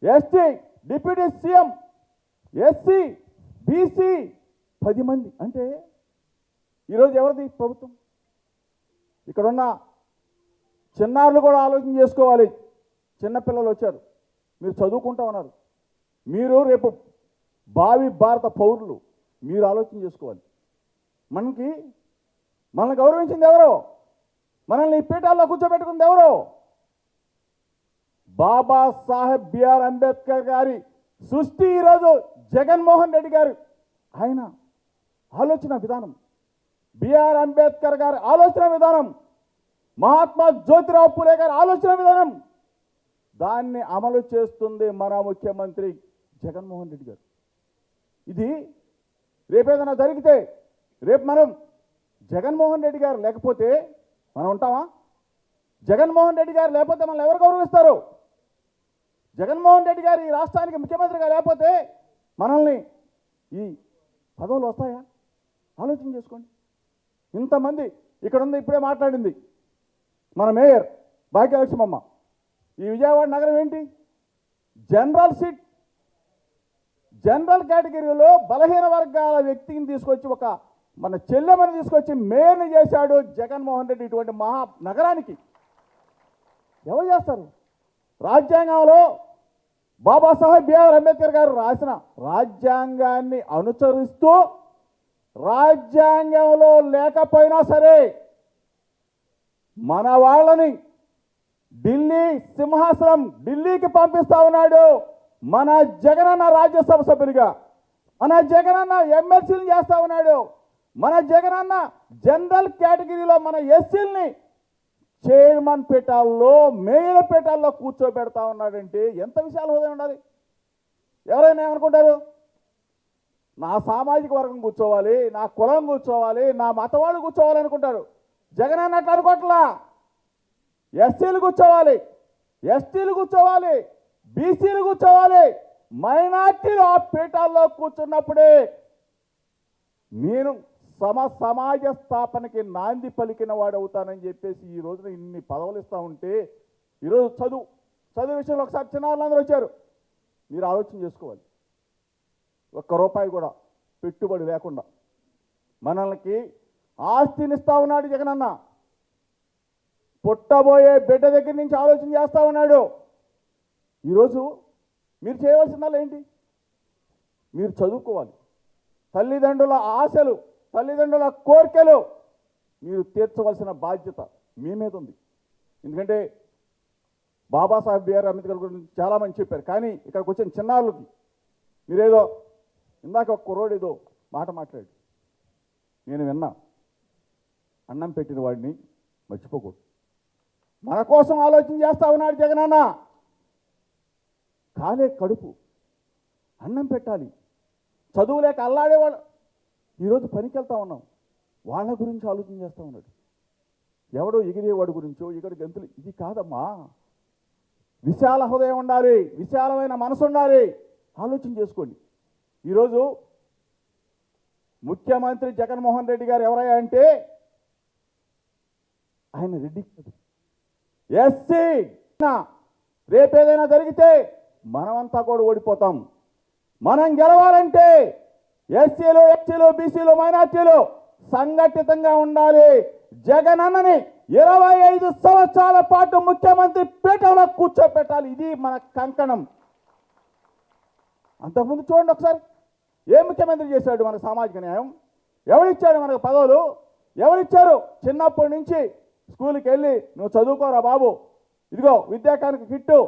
ST deputy CM, SC, BC 10 మంది. అంటే ఈరోజు ఎవరిది ప్రభుత్వం? ఇక్కడున్న చిన్నారులు కూడా ఆలోచన చేసుకోవాలి. చిన్నపిల్లలు వచ్చారు, మీరు చదువుకుంటా ఉన్నారు, మీరు రేపు భావి భారత పౌరులు, మీరు ఆలోచన చేసుకోవాలి. మనల్ని గౌరవించింది ఎవరో? మనల్ని ఈ పీఠాల్లో కూర్చోబెట్టుకుంది ఎవరో? బాబాసాహెబ్ బిఆర్ అంబేద్కర్ గారి సృష్టి ఈరోజు జగన్మోహన్ రెడ్డి గారు ఆయన ఆలోచన విధానం, బిఆర్ అంబేద్కర్ గారి ఆలోచన విధానం, మహాత్మా జ్యోతిరావు పూలే గారి ఆలోచన విధానం, దాన్ని అమలు చేస్తుంది మన ముఖ్యమంత్రి జగన్మోహన్ రెడ్డి గారు. ఇది రేపేదైనా జరిగితే, రేపు మనం జగన్మోహన్ రెడ్డి గారు లేకపోతే మనం ఉంటామా? జగన్మోహన్ రెడ్డి గారు లేకపోతే మనల్ని ఎవరు గౌరవిస్తారు? జగన్మోహన్ రెడ్డి గారు ఈ రాష్ట్రానికి ముఖ్యమంత్రిగా లేకపోతే మనల్ని ఈ పదవులు వస్తాయా? ఆలోచన చేసుకోండి. ఇంతమంది ఇక్కడ ఉంది, ఇప్పుడే మాట్లాడింది మన మేయర్ భాగ్యలక్ష్మమ్మ. ఈ విజయవాడ నగరం ఏంటి? జనరల్ సీట్, జనరల్ కేటగిరీలో బలహీన వర్గాల వ్యక్తిని తీసుకొచ్చి, ఒక మన చెల్లెమని తీసుకొచ్చి మేయర్ని చేశాడు జగన్మోహన్ రెడ్డి. ఇటువంటి మహా నగరానికి ఎవరు చేస్తారు? రాజ్యాంగంలో బాబాసాహెబ్ బిఆర్ అంబేద్కర్ గారు రాసిన రాజ్యాంగాన్ని అనుసరిస్తూ, రాజ్యాంగంలో లేకపోయినా సరే మన వాళ్ళని ఢిల్లీ సింహాసనం, ఢిల్లీకి పంపిస్తా ఉన్నాడు మన జగనన్న. రాజ్యసభ సభ్యులుగా మన జగనన్న ఎమ్మెల్సీలు చేస్తా ఉన్నాడు. మన జగనన్న జనరల్ కేటగిరీలో మన ఎస్సీలని చైర్మన్ పీఠాల్లో, మేయర్ పీఠాల్లో కూర్చోబెడతా ఉన్నాడంటే ఎంత విషయాలు హృదయం ఉండాలి? ఎవరైనా ఏమనుకుంటారు? నా సామాజిక వర్గం కూర్చోవాలి, నా కులం కూర్చోవాలి, నా మతవాళ్ళు కూర్చోవాలి అనుకుంటారు. జగన్ అన్నట్లు అనుకోవట్లా. ఎస్సీలు కూర్చోవాలి, ఎస్టీలు కూర్చోవాలి, బీసీలు కూర్చోవాలి, మైనార్టీలు ఆ పీఠాల్లో కూర్చున్నప్పుడే నేను సమాజ స్థాపనకి నాంది పలికిన వాడు అవుతానని చెప్పేసి ఈ రోజున ఇన్ని పదవులు ఇస్తూ ఉంటే, ఈరోజు చదువు విషయంలో ఒకసారి చిన్నారులందరూ వచ్చారు. మీరు ఆలోచన చేసుకోవాలి. ₹1 కూడా పెట్టుబడి లేకుండా మనల్ని ఆస్తినిస్తా ఉన్నాడు జగనన్న. పుట్టబోయే బిడ్డ దగ్గర నుంచి ఆలోచన చేస్తూ ఉన్నాడు. ఈరోజు మీరు చేయవలసిందల్లా ఏంటి? మీరు చదువుకోవాలి. తల్లిదండ్రుల ఆశలు, తల్లిదండ్రుల కోరికలు మీరు తీర్చవలసిన బాధ్యత మీ మీద ఉంది. ఎందుకంటే బాబాసాహెబ్ బిఆర్ అంబేద్కర్ గురించి చాలామంది చెప్పారు. కానీ ఇక్కడికి వచ్చిన చిన్నారులకి మీరేదో ఇందాక ఒక కుర్రోడు ఏదో మాట మాట్లాడు, నేను విన్నా. అన్నం పెట్టిన వాడిని మర్చిపోకూడదు. మన కోసం ఆలోచన చేస్తా ఉన్నాడు జగనన్న. కాలే కడుపు, అన్నం పెట్టాలి. చదువు లేక అల్లాడేవాళ్ళు ఈరోజు పనికి వెళ్తా ఉన్నాం, వాళ్ళ గురించి ఆలోచన చేస్తూ ఉన్నాడు. ఎవడో ఎగిరేవాడి గురించో ఇక్కడ గంతులు, ఇది కాదమ్మా. విశాల హృదయం ఉండాలి, విశాలమైన మనసు ఉండాలి. ఆలోచన చేసుకోండి. ఈరోజు ముఖ్యమంత్రి జగన్మోహన్ రెడ్డి గారు ఎవరయ్యా అంటే ఆయన రెడ్డి కాదు, ఎస్సీ. రేపేదైనా జరిగితే మనమంతా కూడా ఓడిపోతాం. మనం గెలవాలంటే ఎస్సీలు, ఎస్టీలు, బీసీలు, మైనార్టీలు సంఘటితంగా ఉండాలి. జగన్ అన్నని 25 సంవత్సరాల పాటు ముఖ్యమంత్రి పీఠంలో కూర్చోపెట్టాలి. ఇది మన కంకణం. అంతకుముందు చూడండి ఒకసారి, ఏ ముఖ్యమంత్రి చేశాడు మనకు సామాజిక న్యాయం? ఎవరిచ్చాడు మనకు పదవులు? ఎవరిచ్చారు? చిన్నప్పటి నుంచి స్కూల్కి వెళ్ళి నువ్వు చదువుకోరా బాబు, ఇదిగో విద్యాకానికి కిట్టు,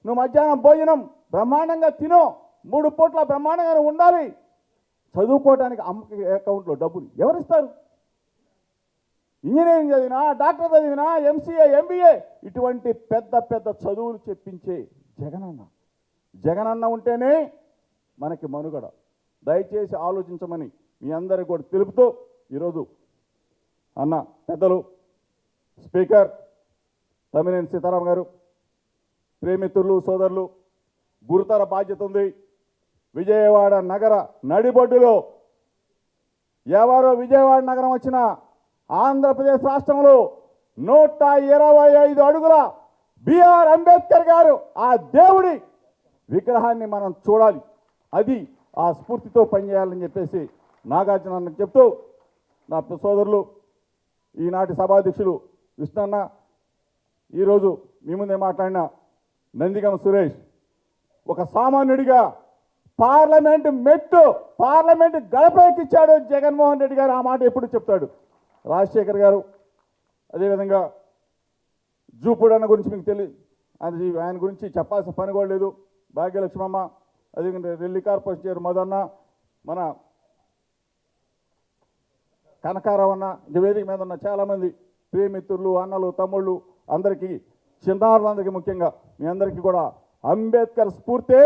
నువ్వు మధ్యాహ్నం భోజనం బ్రహ్మాండంగా తిను, 3 పూట్ల బ్రహ్మాండంగా ఉండాలి. చదువుకోవడానికి అమ్మకి అకౌంట్లో డబ్బులు ఎవరిస్తారు? ఇంజనీరింగ్ చదివినా, డాక్టర్ చదివినా, ఎంసీఏ, ఎంబీఏ, ఇటువంటి పెద్ద పెద్ద చదువులు చెప్పించే జగనన్న. జగనన్న ఉంటేనే మనకి మనుగడ. దయచేసి ఆలోచించమని మీ అందరికీ కూడా తెలుపుతూ, ఈరోజు అన్న పెద్దలు స్పీకర్ తమ్మినేని సీతారాం గారు, ప్రేమితులు, సోదరులు, గురుతర బాధ్యత ఉంది. విజయవాడ నగర నడిబొడ్డులో ఎవరో విజయవాడ నగరం వచ్చిన ఆంధ్రప్రదేశ్ రాష్ట్రంలో 125 అడుగుల బిఆర్ అంబేద్కర్ గారు ఆ దేవుడి విగ్రహాన్ని మనం చూడాలి. అది ఆ స్ఫూర్తితో పనిచేయాలని చెప్పేసి నాగార్జున చెప్తూ, నా సోదరులు ఈనాటి సభాధ్యక్షులు విష్ణన్న, ఈరోజు మీ ముందే మాట్లాడిన నందిగమ సురేష్, ఒక సామాన్యుడిగా పార్లమెంట్ గడపెక్కిచ్చాడు జగన్మోహన్ రెడ్డి గారు. ఆ మాట ఎప్పుడు చెప్తాడు. రాజశేఖర్ గారు, అదేవిధంగా జూపుడు అన్న గురించి మీకు తెలియదు, ఆయన గురించి చెప్పాల్సిన పని కూడా లేదు. భాగ్యలక్ష్మమ్మ, అదేవిధంగా రెల్లి కార్పొరేషన్ చైర్ మదన్న, మన కనకారావు అన్న, వేదిక మీద ఉన్న చాలామంది ప్రియమిత్రులు, అన్నలు, తమ్ముళ్ళు అందరికీ, చిన్నారులందరికీ, ముఖ్యంగా మీ అందరికీ కూడా అంబేద్కర్ స్ఫూర్తే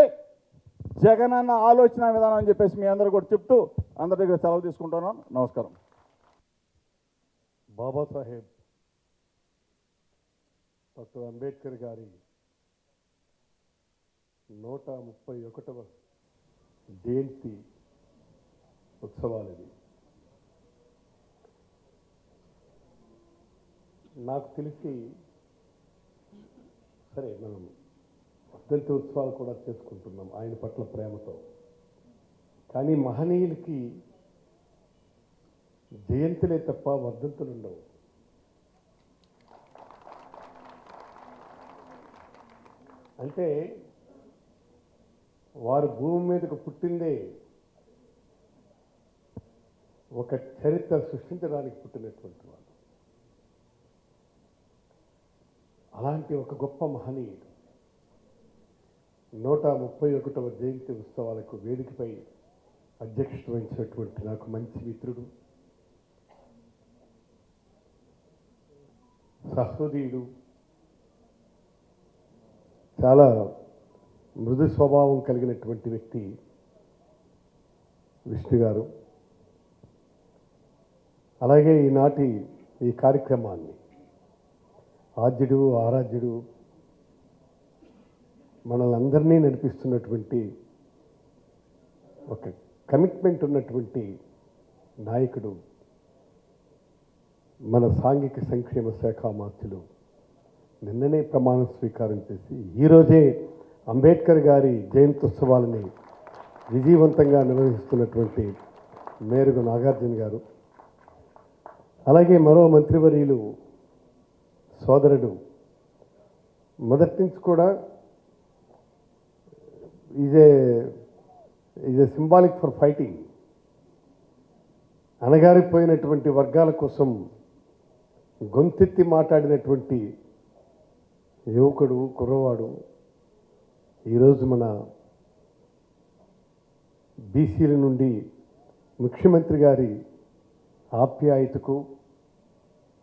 జగనన్న ఆలోచన విధానం అని చెప్పేసి మీ అందరూ కూడా చెప్తూ అందరి దగ్గర సెలవు తీసుకుంటున్నాను. నమస్కారం. బాబాసాహెబ్ డాక్టర్ అంబేద్కర్ గారి 131వ జయంతి ఉత్సవాలు. నాకు తెలిసి సరే మనం వర్ధంతి ఉత్సవాలు కూడా చేసుకుంటున్నాం ఆయన పట్ల ప్రేమతో. కానీ మహనీయులకి జయంతులే తప్ప వర్ధంతులు ఉండవు. అంటే వారు భూమి మీదకు పుట్టిందే ఒక చరిత్ర సృష్టించడానికి పుట్టినటువంటి వారు. అలాంటి ఒక గొప్ప మహనీయుడు 131వ జయంతి ఉత్సవాలకు వేదికపై అధ్యక్షత వహించినటువంటి నాకు మంచి మిత్రుడు, సహృదయుడు, చాలా మృదు స్వభావం కలిగినటువంటి వ్యక్తి విష్ణు గారు. అలాగే ఈనాటి ఈ కార్యక్రమాన్ని ఆద్యుడు, ఆరాధ్యుడు, మనల్ని అందరినీ నడిపిస్తున్నటువంటి ఒక కమిట్మెంట్ ఉన్నటువంటి నాయకుడు, మన సాంఘిక సంక్షేమ శాఖ మంత్రులు నిన్ననే ప్రమాణ స్వీకారం చేసి ఈరోజే అంబేద్కర్ గారి జయంత్యుత్సవాలని విజయవంతంగా నిర్వహిస్తున్నటువంటి మేరుగు నాగార్జున గారు, అలాగే మరో మంత్రివర్యులు సోదరుడు మొదటి నుంచి కూడా is a symbolic for fighting. అణగారిపోయినటువంటి వర్గాల కోసం గొంతెత్తి మాట్లాడినటువంటి యువకుడు, కుర్రవాడు. ఈరోజు మన బీసీల నుండి ముఖ్యమంత్రి గారి ఆప్యాయతకు,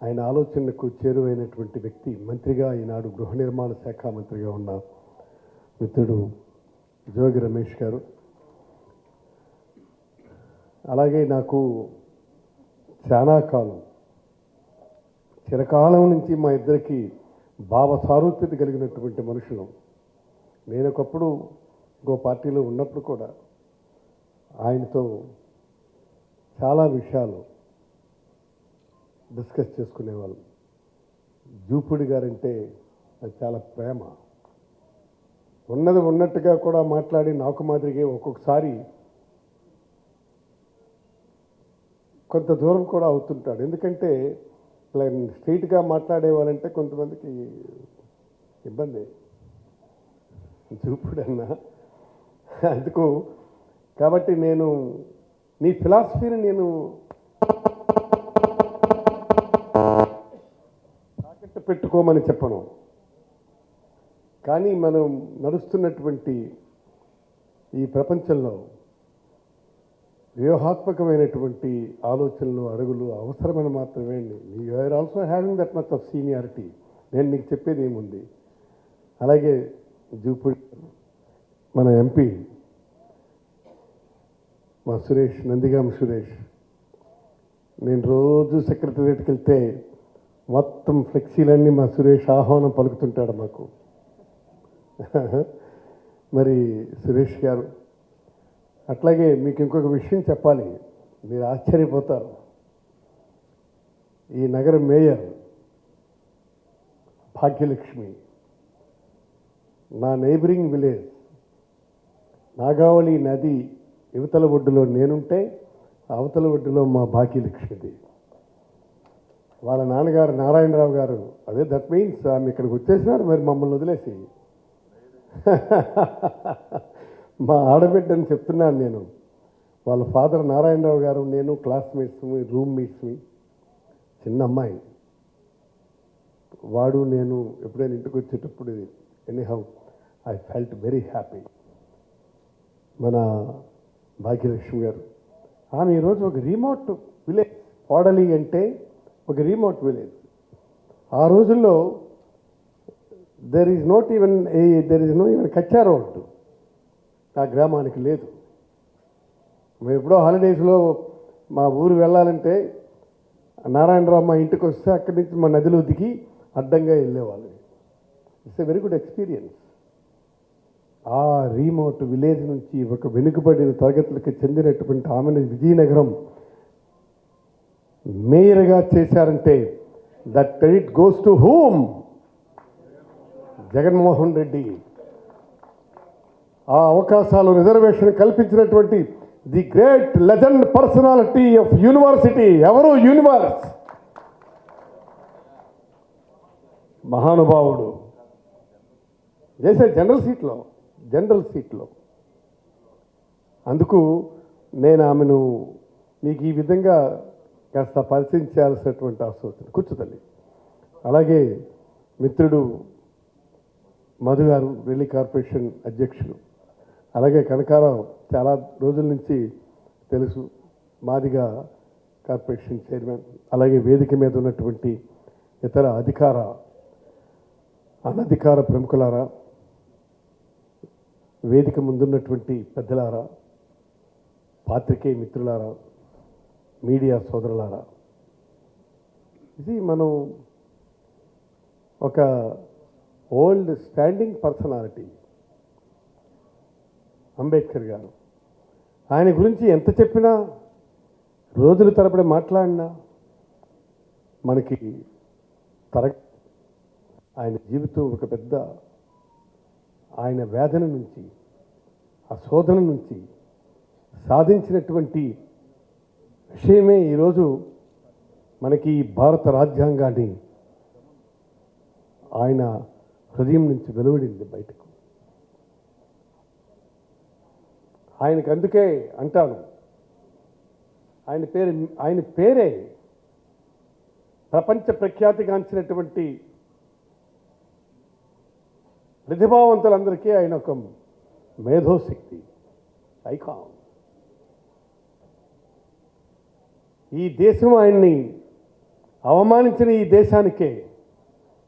ఆయన ఆలోచనకు చేరువైనటువంటి వ్యక్తి, మంత్రిగా ఈనాడు గృహ నిర్మాణ శాఖ మంత్రిగా ఉన్న మిత్రుడు జోగి రమేష్ గారు, అలాగే నాకు చాలా కాలం చిరకాలం నుంచి మా ఇద్దరికి భావ సారూప్యత కలిగినటువంటి మనుషులు. నేను ఒకప్పుడు ఇంకో పార్టీలో ఉన్నప్పుడు కూడా ఆయనతో చాలా విషయాలు డిస్కస్ చేసుకునేవాళ్ళం. జూపుడి గారంటే నాకు చాలా ప్రేమ. ఉన్నది ఉన్నట్టుగా కూడా మాట్లాడి నాకు మాదిరిగా ఒక్కొక్కసారి కొంత దూరం కూడా అవుతుంటాడు. ఎందుకంటే ఇలా స్ట్రైట్గా మాట్లాడే వాళ్ళంటే కొంతమందికి ఇబ్బంది, చూపుడన్నా. అందుకు కాబట్టి నేను నీ ఫిలాసఫీని నేను తాకట్టు పెట్టుకోమని చెప్పను, కానీ మనం నడుస్తున్నటువంటి ఈ ప్రపంచంలో వ్యూహాత్మకమైనటువంటి ఆలోచనలు, అడుగులు అవసరమని మాత్రమే. You are also having that much of seniority. నేను నీకు చెప్పేది ఏముంది. అలాగే జూపుడి మన ఎంపీ మా సురేష్, నందిగామ సురేష్, నేను రోజు సెక్రటరియట్కి వెళ్తే మొత్తం ఫ్లెక్సీలన్నీ మా సురేష్ ఆహ్వానం పలుకుతుంటాడు మాకు. మరి సురేష్ గారు, అట్లాగే మీకు ఇంకొక విషయం చెప్పాలి, మీరు ఆశ్చర్యపోతారు. ఈ నగర మేయర్ భాగ్యలక్ష్మి నా నైబరింగ్ విలేజ్ నాగావళి నది యువతల ఒడ్డులో నేనుంటే అవతల ఒడ్డులో మా భాగ్యలక్ష్మిది. వాళ్ళ నాన్నగారు నారాయణరావు గారు, అదే దట్ మీన్స్ ఆమె ఇక్కడికి వచ్చేసినారు మరి మమ్మల్ని వదిలేసి. మా ఆడబిడ్డని చెప్తున్నాను నేను. వాళ్ళ ఫాదర్ నారాయణరావు గారు, నేను క్లాస్మేట్స్, రూమ్మేట్స్మి. చిన్న అమ్మాయి, వాడు నేను ఎప్పుడైనా ఇంటికి వచ్చేటప్పుడు anyhow I felt very happy. మన భాగ్యలక్ష్మి గారు, ఆమె ఈరోజు ఒక రిమోట్ విలేజ్, కోడలి అంటే ఒక రిమోట్ విలేజ్. ఆ రోజుల్లో there is no even kachcha road ఆ గ్రామానికి లేదు. మేము ఎప్పుడో హాలిడేస్లో మా ఊరు వెళ్ళాలంటే నారాయణరావు మా ఇంటికి వస్తే అక్కడి నుంచి మా నదిలో దిగి అడ్డంగా వెళ్ళేవాళ్ళు. It's a very good experience. ఆ రీమోట్ విలేజ్ నుంచి ఒక వెనుకబడిన తరగతులకు చెందినటువంటి ఆమెను విజయనగరం మేయర్గా చేశారంటే that credit goes to whom? Jaganmohan Reddy. ఆ అవకాశాలు, రిజర్వేషన్ కల్పించినటువంటి the great legend personality of university. ఎవరు? యూనివర్స్ మహానుభావుడు. చేసే జనరల్ సీట్లో. అందుకు నేను ఆమెను మీకు ఈ విధంగా కాస్త పరిచయం చేయాల్సినటువంటి అవసరం. కూర్చుతల్లి. అలాగే మిత్రుడు మధు గారు, ఢిల్లీ కార్పొరేషన్ అధ్యక్షులు. అలాగే కనకారావు, చాలా రోజుల నుంచి తెలుసు, మాదిగా కార్పొరేషన్ చైర్మన్. అలాగే వేదిక మీద ఉన్నటువంటి ఇతర అధికార అనధికార ప్రముఖులారా, వేదిక ముందున్నటువంటి పెద్దలారా, పాత్రికేయ మిత్రులారా, మీడియా సోదరులారా, ఇది మనం ఒక ఓల్డ్ స్టాండింగ్ పర్సనాలిటీ అంబేద్కర్ గారు. ఆయన గురించి ఎంత చెప్పినా, రోజుల తరబడి మాట్లాడినా మనకి ఆయన జీవితం ఒక పెద్ద, ఆయన వేదన నుంచి, ఆ శోధన నుంచి సాధించినటువంటి విషయమే ఈరోజు మనకి భారత రాజ్యాంగాన్ని ఆయన హృదయం నుంచి వెలువడింది బయటకు. ఆయనకు అందుకే అంటాను, ఆయన పేరే ప్రపంచ ప్రఖ్యాతిగాంచినటువంటి ప్రతిభావంతులందరికీ ఆయన ఒక మేధోశక్తి, ఐకాన్. ఈ దేశం ఆయన్ని అవమానించిన ఈ దేశానికే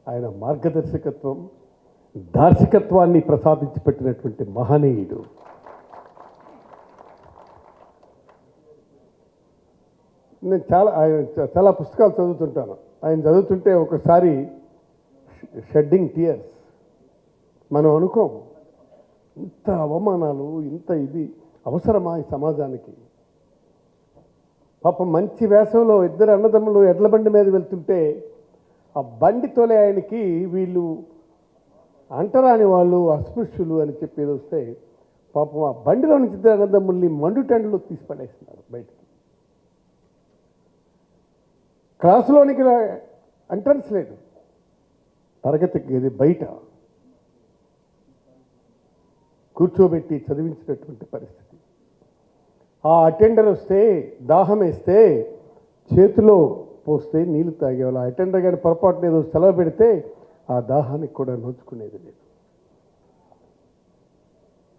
ఆయన మార్గదర్శకత్వం, దార్శికత్వాన్ని ప్రసాదించి పెట్టినటువంటి మహనీయుడు. నేను చాలా పుస్తకాలు చదువుతుంటాను. ఆయన చదువుతుంటే ఒకసారి షెడ్డింగ్ టీయర్స్. మనం అనుకోం, ఇంత అవమానాలు, ఇంత ఇది అవసరమా ఈ సమాజానికి? పాపం మంచి వేసవిలో ఇద్దరు అన్నదమ్ములు ఎడ్ల బండి మీద వెళ్తుంటే ఆ బండి తోలే ఆయనకి వీళ్ళు అంటరాని వాళ్ళు, అస్పృశ్యులు అని చెప్పేది వస్తే పాపం ఆ బండిలో నుంచి ఇద్దరు అన్నదమ్ముల్ని మండుటెండలో తీసి పడేస్తున్నారు బయటికి. క్లాసులోనికి ఎంట్రన్స్ లేదు, తరగతికి ఇది బయట కూర్చోబెట్టి చదివించినటువంటి పరిస్థితి. ఆ అటెండర్ వస్తే దాహం వేస్తే చేతిలో పోస్తే నీళ్లు తాగేవాళ్ళు. ఆ అటెండర్ గారి పొరపాటున ఏదో సెలవు పెడితే ఆ దాహానికి కూడా నోచుకునేది లేదు.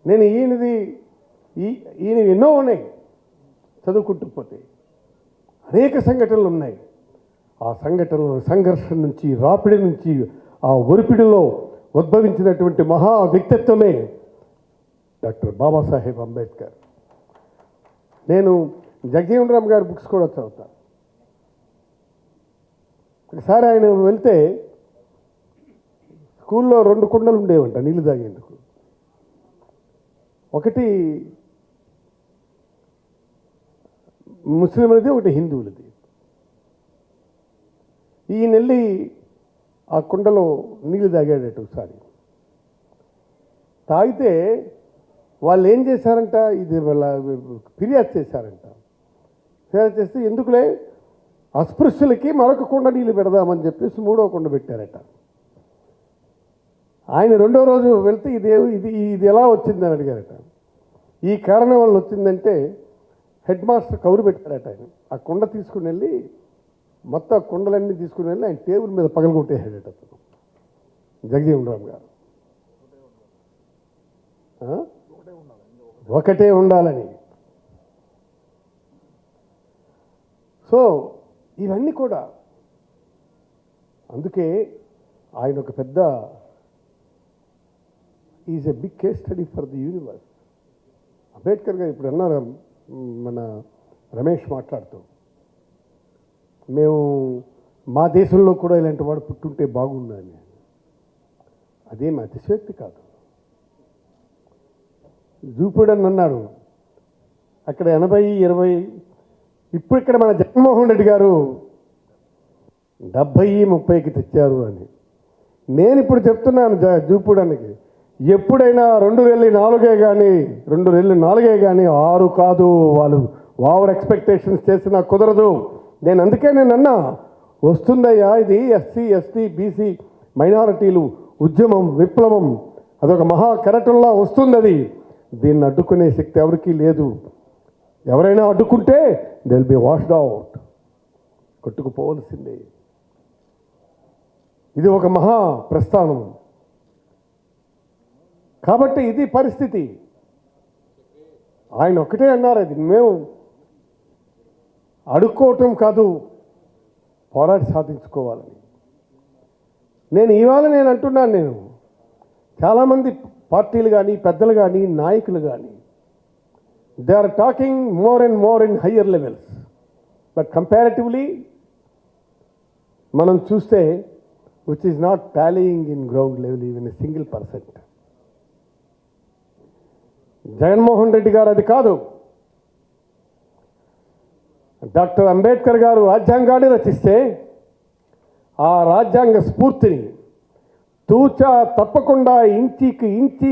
నేను ఈయన ఎన్నో ఉన్నాయి చదువుకుంటూ పోతే, అనేక సంఘటనలు ఉన్నాయి. ఆ సంఘటనలు, సంఘర్షణ నుంచి, రాపిడి నుంచి, ఆ ఒరిపిడిలో ఉద్భవించినటువంటి మహా వ్యక్తిత్వమే డాక్టర్ బాబాసాహెబ్ అంబేద్కర్. నేను జగజీవన్ రామ్ గారి బుక్స్ కూడా చదువుతాను. ఒకసారి ఆయన వెళ్తే స్కూల్లో 2 కుండలు ఉండేవంట నీళ్ళు తాగేందుకు. ఒకటి ముస్లింలది, ఒకటి హిందువులది. ఈయన వెళ్ళి ఆ కుండలో నీళ్ళు తాగాడట ఒకసారి. తాగితే వాళ్ళు ఏం చేశారంట, ఇది వాళ్ళ ఫిర్యాదు చేశారంట. ఫిర్యాదు చేస్తే ఎందుకులే అస్పృశ్యులకి మరొక కుండ నీళ్ళు పెడదామని చెప్పేసి 3వ కుండ పెట్టారట. ఆయన 2వ రోజు వెళ్తే ఇది ఎలా వచ్చిందని అడిగారట. ఈ కారణం వల్ల వచ్చిందంటే హెడ్ మాస్టర్ కౌరు పెట్టారట. ఆయన ఆ కుండ తీసుకుని వెళ్ళి మొత్తం కుండలన్నీ తీసుకుని వెళ్ళి ఆయన టేబుల్ మీద పగలగొట్టేసాడట అతను, జగజీవన్ రామ్ గారు. ఒకటే ఉండాలని. సో ఇవన్నీ కూడా అందుకే ఆయన ఒక పెద్ద is a big case study for the universe. Ambedkar గారు ఇప్పుడు అన్నారు మన రమేష్ మాట్లాడుతూ, మేము మా దేశంలో కూడా ఇలాంటి వాడు పుట్టుంటే బాగుందని. అదేం అతిశయోక్తి కాదు. జూపూడని అన్నాడు అక్కడ 80-20. ఇప్పుడు ఇక్కడ మన జగన్మోహన్ రెడ్డి గారు 70-30కి తెచ్చారు అని. నేను ఇప్పుడు చెప్తున్నాను జూపూడానికి, ఎప్పుడైనా 2004 కానీ 2004 కానీ 6 కాదు. వాళ్ళు ఓవర్ ఎక్స్పెక్టేషన్స్ చేసినా కుదరదు. నేను అందుకే అన్నా, వస్తుందయ్యా ఇది ఎస్సీ ఎస్టీ బీసీ మైనారిటీలు ఉద్యమం, విప్లవం, అదొక మహా కెరటంలా వస్తుంది. అది దీన్ని అడ్డుకునే శక్తి ఎవరికీ లేదు. ఎవరైనా అడ్డుకుంటే they will be washed out, కొట్టుకుపోవలసిందే. ఇది ఒక మహా ప్రస్థానం. కాబట్టి ఇది పరిస్థితి. ఆయన ఒకటే అన్నారు, అది మేము అడుక్కోవటం కాదు, పోరాడి సాధించుకోవాలని. ఇవాళ నేను అంటున్నాను, చాలామంది పార్టీలు కానీ, పెద్దలు కానీ, నాయకులు కానీ, they are talking more and more in higher levels. But comparatively మనం చూస్తే which is not tallying in ground level even a single percent. Jaganmohan Reddy గారు అది కాదు. డాక్టర్ అంబేద్కర్ గారు రాజ్యాంగాన్ని రచిస్తే ఆ రాజ్యాంగ స్ఫూర్తిని తూచా తప్పకుండా ఇంచికి ఇంచి